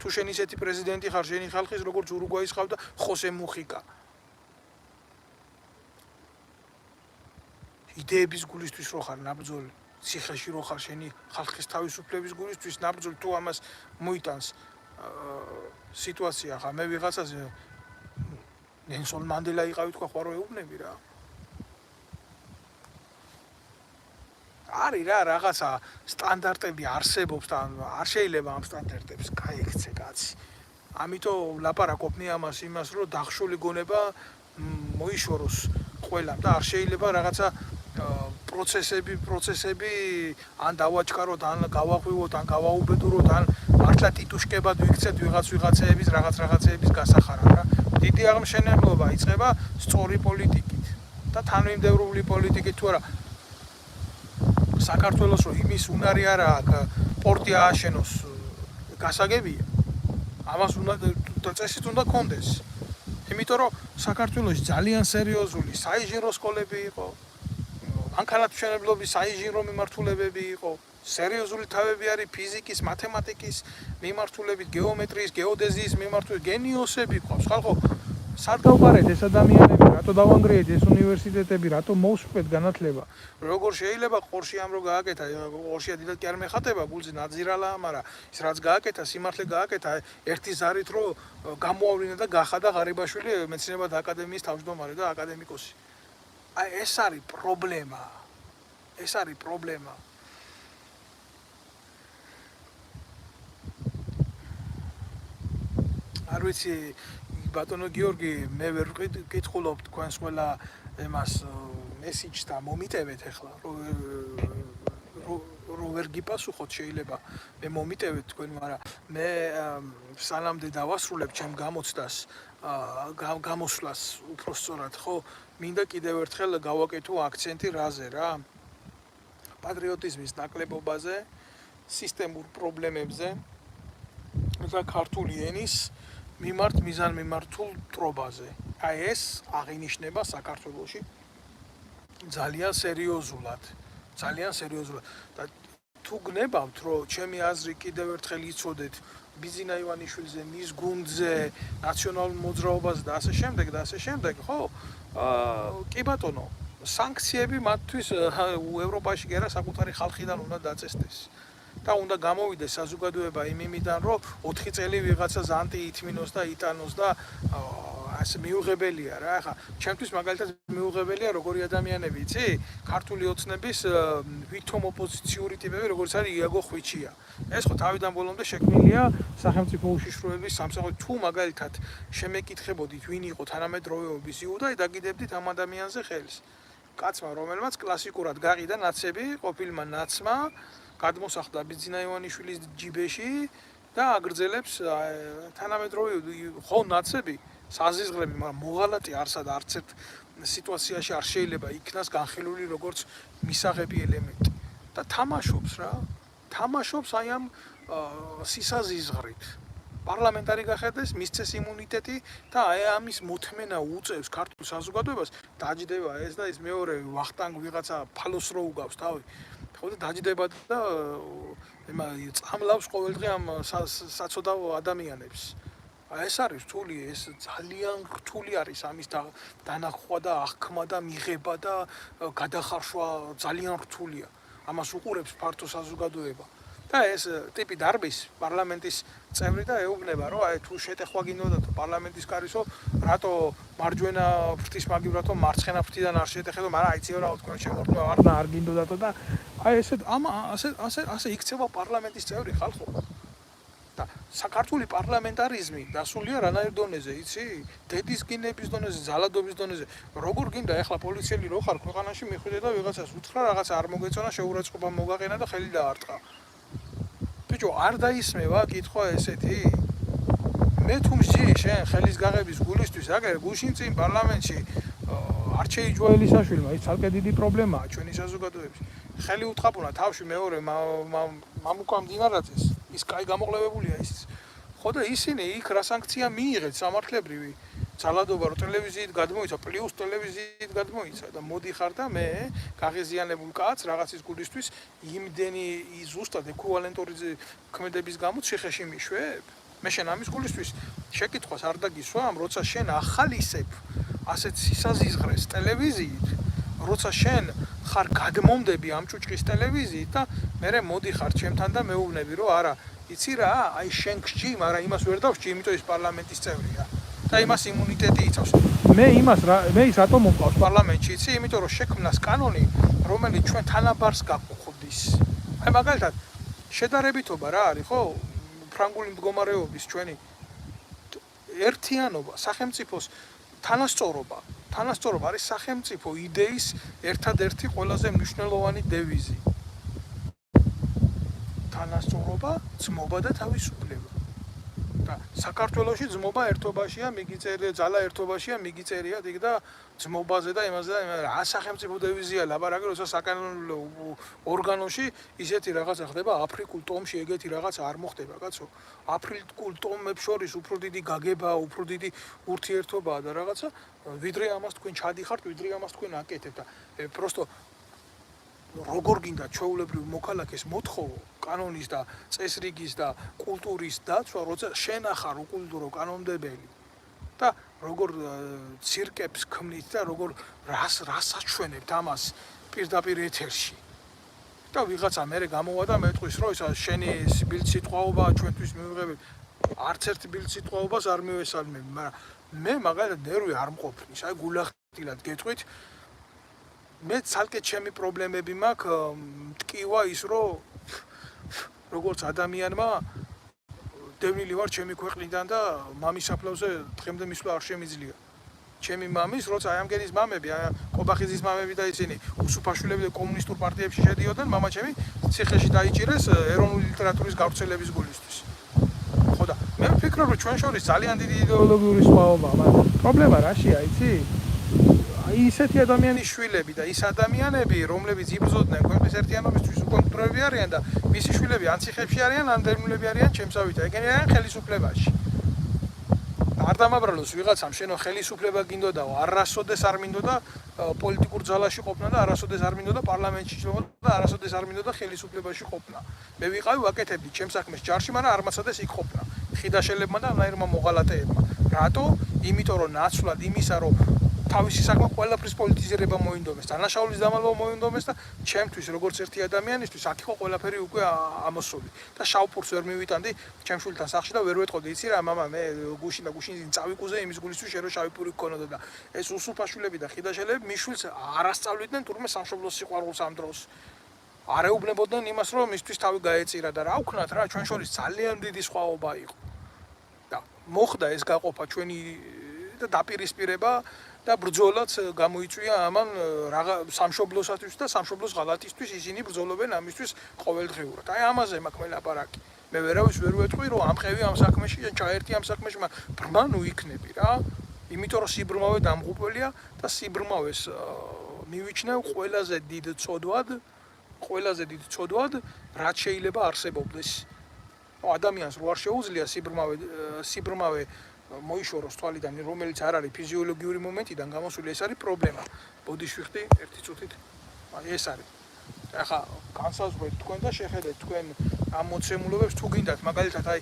თუ შენ ისეთი პრეზიდენტი ხარ, შენი ხალხის როგორც ურუგვაის ხავდა ხოსე მუხიკა. იდეების გულისთვის რო ხარ ნაბრძოლი, ციხეში რო ხარ შენი ხალხის თავისუფლების გულისთვის ნაბრძოლი, თუ ამას მოიტანს სიტუაცია ხა მე ვიღაცაზე ნელსონ მანდელა იყავი თქვა ხო არ ეუბნები რა. არის რა რაღაცა სტანდარტები არსებობს და არ შეიძლება ამ სტანდარტებს გაიქცე კაცი. ამიტომ ლაპარაკობ მე ამას იმას რომ დახშული გონება მოიშოროს ყველამ და არ შეიძლება რაღაცა პროცესები ან დავაჩქაროთ, ან გავაღვივოთ, ან გავაუბედუროთ, ან მართლა ტიტუშკებად ვიქცეთ ვიღაცეების რაღაცეების გასახარად რა. დიდი აღმშენებლობა იწყება სწორი პოლიტიკით და თანმიმდევრული პოლიტიკით თუ არა. საქართველოს რო იმის უნარი არა აქვს, პორტი ააშენოს, გასაგებია. ამას უნდა წესით უნდა კონდეს. იმიტომ რომ საქართველოში ძალიან სერიოზული საინჟინრო სკოლები იყო. მანქანათმშენებლობის საინჟინრო მიმართულებები იყო, სერიოზული თავები არის ფიზიკის, მათემატიკის მიმართულებით, გეომეტრიის, გეოდეზიის მიმართულებით, გენიოსები ყავს. ხალხო, სად გავყარეთ ეს ადამიანები, რატო დავანგრიეთ ეს უნივერსიტეტები, რატო მოვსვეთ განათლება? როგორ შეიძლება ყორში ამ რო გააკეთა, ყორშია დიდად კი არ მეხატება, გულზე ნაძირალა, მაგრამ ის რაც გააკეთა, სიმართლე გააკეთა, ერთი ზარით რო გამოავლინა და გახადა ღარიბაშვილი მეცნიერებათა აკადემიის თავმჯდომარე და აკადემიკოსი. აი ეს არის პრობლემა. ეს არის პრობლემა. არ ვიცი ბატონო გიორგი, მე ვერ ვკითხულობ თქვენს ყველა ემას მესიჯს და მომიტევეთ ახლა რო ვერ გიპასუხოთ შეიძლება მე მომიტევეთ თქვენ, მაგრამ მე სანამდე დავასრულებ ჩემ გამოცდას გამოსვლას უფრო სწორად, ხო, მინდა კიდევ ერთხელ გავაკეთო აქცენტი რაზე რა? პატრიოტიზმის ნაკლებობაზე, სისტემურ პრობლემებზე და ქართული ენის მიზანმიმართულ მტრობაზე. აი ეს აღინიშნება საქართველოში ძალიან სერიოზულად. და თუ გნებავთ, რომ ჩემი აზრი კიდევ ერთხელ იცოდეთ ბიზინა ივანიშვილზე, მის გუნდზე, ნაციონალურ მოძრაობაზე და ასე შემდეგ, ხო? კი ბატონო, სანქციები მათთვის ევროპაში კი არა, საკუთარი ხალხიდან უნდა დაწესდეს. და უნდა გამოვიდეს საზოგადოება იმიდან, რომ 4 წელი ვიღაცას ანტიითმინოს და იტანოს და ასე მიუღებელია რა. ახლა ჩემთვის მაგალითად მიუღებელია როგორი ადამიანები, იცი? ქართული ოცნების ვითომ ოპოზიციური ტიპები, როგორც არის იაგო ხვიჩია. ეს ხო თავიდან ბოლომდე შექმნილია სახელმწიფო უშიშროების სამსახური. თუ მაგალითად შემეკითხებოდით, ვინ იყო თანამედროვეობის იუდა, დაგიდებდით ამ ადამიანზე ხელს. კაცმა, რომელმაც კლასიკურად გაყიდა ნაცები, ყოფილმა ნაცმა გადმოსახლდა ბიზინა ივანიშვილის ჯიბეში და აგრძელებს თანამედროვე ხო ნაცები საზიზღრები, მაგრამ მოღალატე არც ერთ სიტუაციაში არ შეიძლება იქნას განხილული როგორც მისაღები ელემენტი და თამაშობს რა. თამაშობს აი ამ სისაზიზღრით. პარლამენტარი გახედეს, მისცეს იმუნიტეტი და აი ამის მოთმენა უწევს ქართულ საზოგადოებას, დაჯდება ეს და ის მეორე ვახტანგ ვიღაცა ფალოს რო უგავს თავი. ხო და დაჯდება და წამლავს ყოველდღე ამ საცოდავ ადამიანებს. ეს არის რთული, ეს ძალიან რთული არის ამის დანახვა და აღქმა და მიღება და გადახარშვა ძალიან რთულია. ამას უყურებს ფართო საზოგადოება. და ეს ტიპი დარბის პარლამენტის წევრი და ეუბნება, რომ აი თუ შეტეხვა გინდოდათ პარლამენტის კარისო, რატო მარჯვენა ფრთის მაგივრათო მარცხენა ფრთიდან არ შეტეხებო, მაგრამ აიციო რა თქვენ შემოწმება არ გინდოდათო და აი ასე იქცევა პარლამენტის წევრი ხალხო. და საქართველოს პარლამენტარიზმი დასულია რანაირ დონეზე, იცი? დედის გინების დონეზე, ზალადობის დონეზე. როგორ გინდა ახლა პოლიციელი რო ხარ ქვეყანაში მიხვიდე და ვიღაცას უთხრა რაღაცა არ მოგეწონა, შეურაცხყოფა მოგაყენა და ხელი დაარტყა. ბიჭო, არ დაისმევა კითხვა ესეთი? მე თუ მსჯი შენ ხელის გაღების გულისთვის, აგერ გუშინ წინ პარლამენტში არჩეი ჯოელისაშვილმა, ის ცალკე დიდი პრობლემაა ჩვენი საზოგადოების. ხელი უთხრა თავში მეორე მამუკა მდინარაძეს, ის კაი გამოყლებებულია ის. ხო და ისინი იქ რა სანქცია მიიღეთ სამართლებრივი ძალადობა რო ტელევიზიით გადმოიცა, პლუს ტელევიზიით გადმოიცა და მოდიხარ და მე გაღიზიანებულ კაცს რაღაცის გულისთვის იმდენი ზუსტად ეკვივალენტური ქმედების გამო ციხეში მიშვებ. მე შენ ამის გულისთვის შეკითხვას არ დაგისვამ, როცა შენ ახალისებ ასეთ სისაზიზღრეს ტელევიზიით, როცა შენ ხარ გადმომდები ამ ჭუჭყის ტელევიზიით და მე მოდიხარ ჩემთან და მეუბნები რომ არა, იცი რა, აი შენ გსჯი, მაგრამ იმას ვერ დავსჯი, იმიტომ ის პარლამენტის წევრია. და იმას იმუნიტეტი იცავს. მე ის რატომ მომყავს პარლამენტში, იცი? იმიტომ რომ შექმნას კანონი, რომელიც ჩვენ თანაბარს გაგვხდის. აი მაგალითად, შედარებითობა რა არის, ხო? ფრანგული მდგომარეობის ჩვენი ერთიანობა, სახელმწიფოს თანასწორობა არის სახელმწიფო იდეის ერთადერთი ყველაზე მნიშვნელოვანი დევიზი. თანასწორობა, ძმობა და თავისუფლება. და საქართველოში ძმობა ერთობაშია, მიგიწერია, ძალა ერთობაშია, მიგიწერია იქ და ძმობაზე და იმაზე და რა სახელმწიფო დევიზია ლაპარაკი, როცა საკანონმდებლო ორგანოში ისეთი რაღაცა ხდება, აფრიკულ ტომში ეგეთი რაღაცა არ მოხდება, კაცო. აფრიკულ ტომებს შორის უფრო დიდი გაგება, უფრო დიდი ურთიერთობაა და რაღაცა, ვიდრე ამას თქვენ ჩადიხართ, ვიდრე ამას თქვენ აკეთებთ და პროსტო როგორ გინდა ჩვეულებრივ მოქალაქეს მოთხოვო კანონის და წესრიგის და კულტურის დაცვა, როცა შენ ახარ უკულტურო კანონმდებელი და როგორ ცირკებს ქმნით და როგორ რას აჩვენებთ ამას პირდაპირ ეთერში. და ვიღაცა მერე გამოვა და მეტყვის, რომ ისა შენი ბილდსიტყვაობა ჩვენთვის მიუღებელი. არც ერთ ბილდსიტყვაობას არ მივესალმები, მაგრამ მე მაგალითად ნერვი არ მყოფნის, აი გულახდილად გეტყვით. მე ცალკე ჩემი პრობლემები მაქვს, მტკივა ის, რომ როგორც ადამიანმა დევნილი ვარ ჩემი ქვეყნიდან და მამის საფლავზე დღემდე მისვლა არ შემიძლია. ჩემი მამის, როცა აი ამგენის მამები, აი ყობახიძის მამები და ისინი უსუფაშვილები და კომუნისტურ პარტიებში შედიოდნენ, მამა ჩემი ციხეში დაიჭირეს ეროვნული ლიტერატურის გავრცელების გულისთვის. ხო და მე ვფიქრობ, რომ ჩვენ შორის ძალიან დიდი იდეოლოგიური სხვაობაა, მაგრამ პრობლემა რაშია, იცი? აი ისეთი ადამიანის შვილები და ის ადამიანები, რომლებიც იბრძოდნენ ქვეყნის ერთიანობისთვის, უკვე მკვდრები არიან და მისი შვილები ან ციხეებში არიან, ან დევნილები არიან ჩემსავით, ეგენი არიან ხელისუფლებაში. არ დამაბრალოს ვიღაცამ შენო ხელისუფლება გინდოდაო, არასოდეს არ მინდოდა პოლიტიკურ ძალაში ყოფნა და არასოდეს არ მინდოდა პარლამენტში შევიდა და არასოდეს არ მინდოდა ხელისუფლებაში ყოფნა. მე ვიყავი ვაკეთებდი ჩემს საქმეს ჯარში, მაგრამ არ მაცადეს იქ ყოფნა. ხიდაშელებმა და ნაირმა მოღალატეებმა. რატო? იმიტომ რომ ნაცვლად იმისა, რომ თავისი საქმე ყველაფრის პოლიტიზირება მოინდომეს, დანაშაულის დამალვა მოინდომეს და ჩემთვის როგორც ერთი ადამიანისთვის აქ იყო ყველაფერი უკვე ამოსული და შავფურს ვერ მივიტანდი ჩემ შვილთან სახლში და ვერ ვეტყოდი, იცი რა, მამა, მე გუშინ და გუშინ წავიკუზე იმის გულისთვის შენ რომ შავი პური გქონოდა და ეს უსუფაშვილები და ხიდაშელები მის შვილს არ ასწავლიდნენ თურმე სამშობლოს სიყვარულს ამ დროს. არ ეუბნებოდნენ იმას, რომ მისთვის თავი გაეწირა და რა ვქნათ რა, ჩვენ შორის ძალიან დიდი სხვაობა იყო. და მოხდა ეს გაყოფა ჩვენი და დაპირისპირება და ბრძოლაც გამოიწვია ამან სამშობლოსათვის და სამშობლოს ღალატისთვის ისინი ბრძოლობენ ამისთვის ყოველდღიურად. აი ამაზე მაქვს მე ლაპარაკი. მე ვერავის ვერ ვეტყვი რომ ამყევი ამ საქმეში და ჩაერთი ამ საქმეში, მაგრამ ბრმა ნუ იქნები რა. იმიტომ რომ სიბრმავე დამღუპველია და სიბრმავეს მივიჩნევ ყველაზე დიდ ცოდვად, რაც შეიძლება არსებობდეს. ადამიანს რო არ შეუძლია სიბრმავე მოიშოროს თვალიდან, რომელიც არ არის ფიზიოლოგიური მომენტიდან გამოსული, ეს არის პრობლემა. ბოდიშვიხტი ერთი წუთით, ეს არის. ახლა განსაზღვრეთ თქვენ და შეხედეთ თქვენ ამ მოცემულობებს თუ გინდათ, მაგალითად აი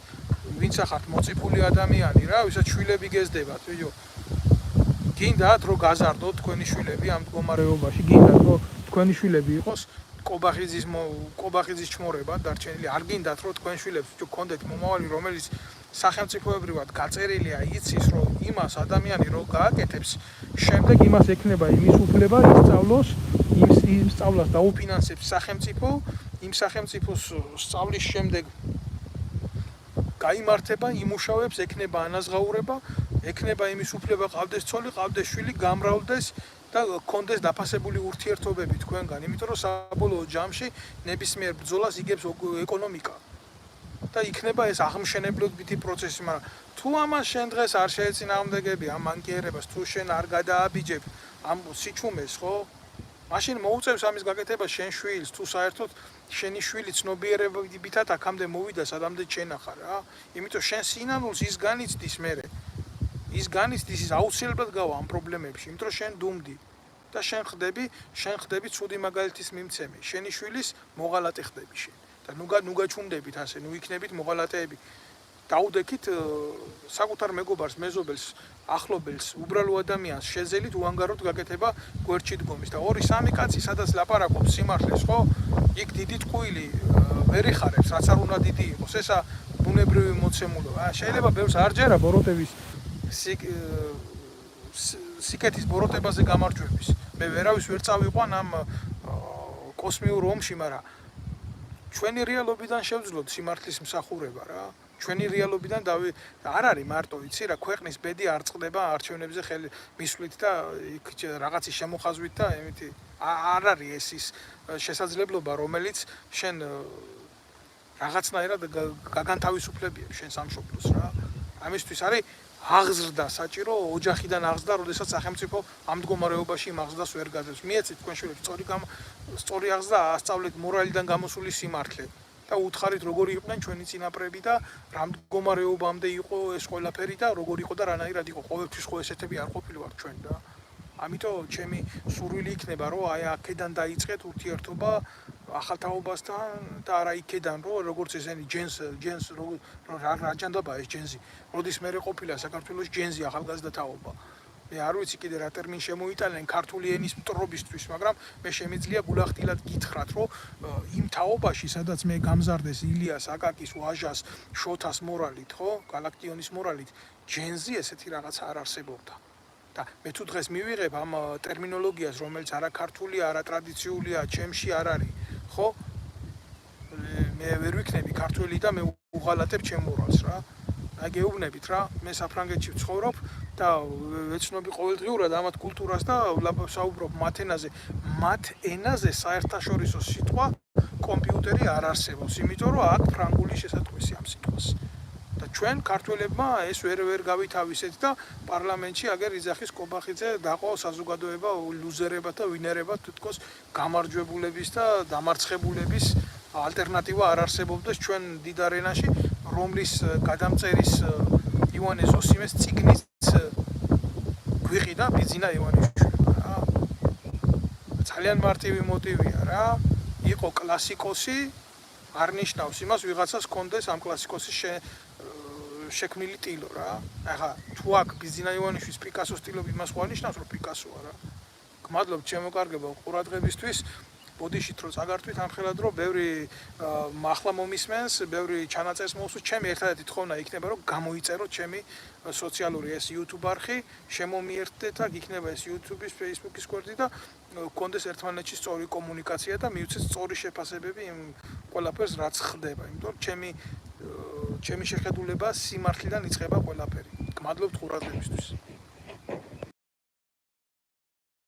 ვინც ახართ მოწიფული ადამიანი რა, ვისაც შვილები გეზდებათ, ვიდეო. გინდათ რომ გაზარდოთ თქვენი შვილები ამ მდგომარეობაში, გინდათ რომ თქვენი შვილები იყოს ყობახიძის ჩმორება დარჩენილი, არ გინდათ რომ თქვენ შვილებს გქონდეთ მომავალი, რომელიც სახელმწიფოებრივად გაწერილია, იცის რომ იმას ადამიანი რო გააკეთებს, შემდეგ იმას ექნება იმის უფლება ისწავლოს, იმ სწავლას დაუფინანსებს სახელმწიფო, იმ სახელმწიფოს სწავლის შემდეგ გაიმართება, იმუშავებს, ექნება ანაზღაურება, ექნება იმის უფლება, ყავდეს ცოლი, ყავდეს შვილი, გამრავლდეს და გქონდეს დაფასებული ურთიერთობები თქვენგან, იმიტომ რომ საბოლოო ჯამში ნებისმიერ ბრძოლას იგებს ეკონომიკა. და იქნება ეს აღმშენებლობითი პროცესი, მაგრამ თუ ამას შენ დღეს არ შეეწინააღმდეგები ამ მანკიერებას, თუ შენ არ გადააბიჯებ ამ სიჩუმეს, ხო? მაშინ მოუწევს ამის გაკეთებას შენ შვილს, თუ საერთოდ შენი შვილი ცნობიერებითად აქამდე მოვიდა, სადამდე შენ ახარ რა. იმიტომ შენ სინანულს ის განიცდის მერე. ის განიცდის, ის აუცილებლად გავა ამ პრობლემებში, იმიტომ რომ შენ დუმდი და შენ ხდები ცუდი მაგალითის მიმცემი. შენი შვილის მოღალატე ხდები შენ. და ნუ გაჩუმდებით ასე, ნუ იქნებით მოღალატეები. დაუდექით საკუთარ მეგობარს, მეზობელს, ახლობელს, უბრალო ადამიანს შეძელით უანგაროდ გაკეთება გვერდში დგომის და 2-3 კაცი სადაც ლაპარაკობს სიმართლეს, ხო? იქ დიდი ტყუილი ვერ იხარებს, რაც არ უნდა დიდი იყოს. ესა ბუნებრივი მოცემულობა. შეიძლება ბევრს არ ჯერა ბოროტების სიკეთის ბოროტებაზე გამარჯვების. მე ვერავის ვერ წავიყვან ამ კოსმიურ ომში, მაგრამ ჩვენი რეალობიდან შევძლოთ სიმართლის მსახურება რა. ჩვენი რეალობიდან არ არის მარტო, იცი რა, ქვეყნის ბედი არ წყდება არჩევნებზე მისვლით და იქ რაღაცის შემოხაზვით და ემეთი არ არის ეს ის შესაძლებლობა, რომელიც შენ რაღაცნაირად გაგანთავისუფლებია შენ სამშობლოს რა. ამისთვის არის აღზრდა საჭირო, ოჯახიდან აღზრდა, როდესაც სახელმწიფო ამ მდგომარეობაში იმ აღზრდას ვერ გაძლევს. მიეცით თქვენ შვილებს სწორი აღზრდა, ასწავლეთ მორალიდან გამოსული სიმართლე და უთხარით როგორი იყვნენ ჩვენი წინაპრები და რა მდგომარეობამდე იყო ეს ყველაფერი და როგორი იყო და რანაირად იყო. ყოველთვის ხო ესეთები არ ყოფილვართ ჩვენ და ამიტომ ჩემი სურვილი იქნება, რომ აი აქედან დაიწყეთ ურთიერთობა ახალთაობასთან და არა იქედან, რომ როგორც ესენი ჯენს რა ჯანდაბაა ეს ჯენზი. როდის მე ყოფილა საქართველოს ჯენზი ახალგაზრდა თაობა. მე არ ვიცი კიდე რა ტერმინი შემოიტანენ ქართული ენის მტრობისთვის, მაგრამ მე შემიძლია გულახდილად გითხრათ, რომ იმ თაობაში, სადაც მე გამზარდეს ილიას, აკაკის, ვაჟას, შოთას მორალით, ხო? გალაქტიონის მორალით, ჯენზი ესეთი რაღაც არ არსებობდა. და მე თუ დღეს მივიღებ ამ ტერმინოლოგიას, რომელიც არა ქართულია, არა ტრადიციულია, ჩემში არ არის, ხო? მე ვერ ვიქნები ქართველი და მე უღალატებ ჩემ მორალს რა. აი გეუბნებით რა, მე საფრანგეთში ვცხოვრობ და ვეცნობი ყოველდღიურად ამათ კულტურას და საუბრობ მათ ენაზე. მათ ენაზე საერთაშორისო სიტყვა კომპიუტერი არ არსებობს, იმიტომ რომ აქ ფრანგული შესატყვისი ამ სიტყვას. და ჩვენ ქართველებმა ეს ვერ გავითავისეთ და პარლამენტში აგერ იძახის კობახიძე დაყო საზოგადოება ლუზერებად და ვინერებად თითქოს გამარჯვებულების და დამარცხებულების ალტერნატივა არ არსებობდეს ჩვენ დიდ არენაში, რომლის გადამწერის ივანე ზოსიმეს წიგნიც გვიყიდა ბიძინა ივანიშვილმა რა. ძალიან მარტივი მოტივია რა. იყო კლასიკოსი, არ ნიშნავს იმას ვიღაცას კონდეს ამ კლასიკოსის შექმნილი ტილო რა. ახლა თუ აქ ბიძინა ივანიშვილის პიკასოს ტილობი იმას ხო ნიშნავს რომ პიკასოა რა. გმადლობთ შემოკარგება ყურადღებისთვის. ბოდიშით რომ წაგართვით ამხელად რომ ბევრი ახლა მომისმენს, ბევრი ჩანაწერს მოუსურვთ. ჩემი ერთადერთი თხოვნა იქნება რომ გამოიწეროთ ჩემი სოციალური ეს YouTube არხი, შემომიერთდეთ აქ იქნება ეს YouTube-ის, Facebook-ის გვერდი და გქონდეს ერთმანეთში სწორი კომუნიკაცია და მივცეთ სწორი შეფასებები იმ ყველაფერს რაც ხდება, იმიტომ რომ ჩემი შეხედულება სიმართლიდან იწყება ყველაფერი. გმადლობთ ყურადღებისთვის.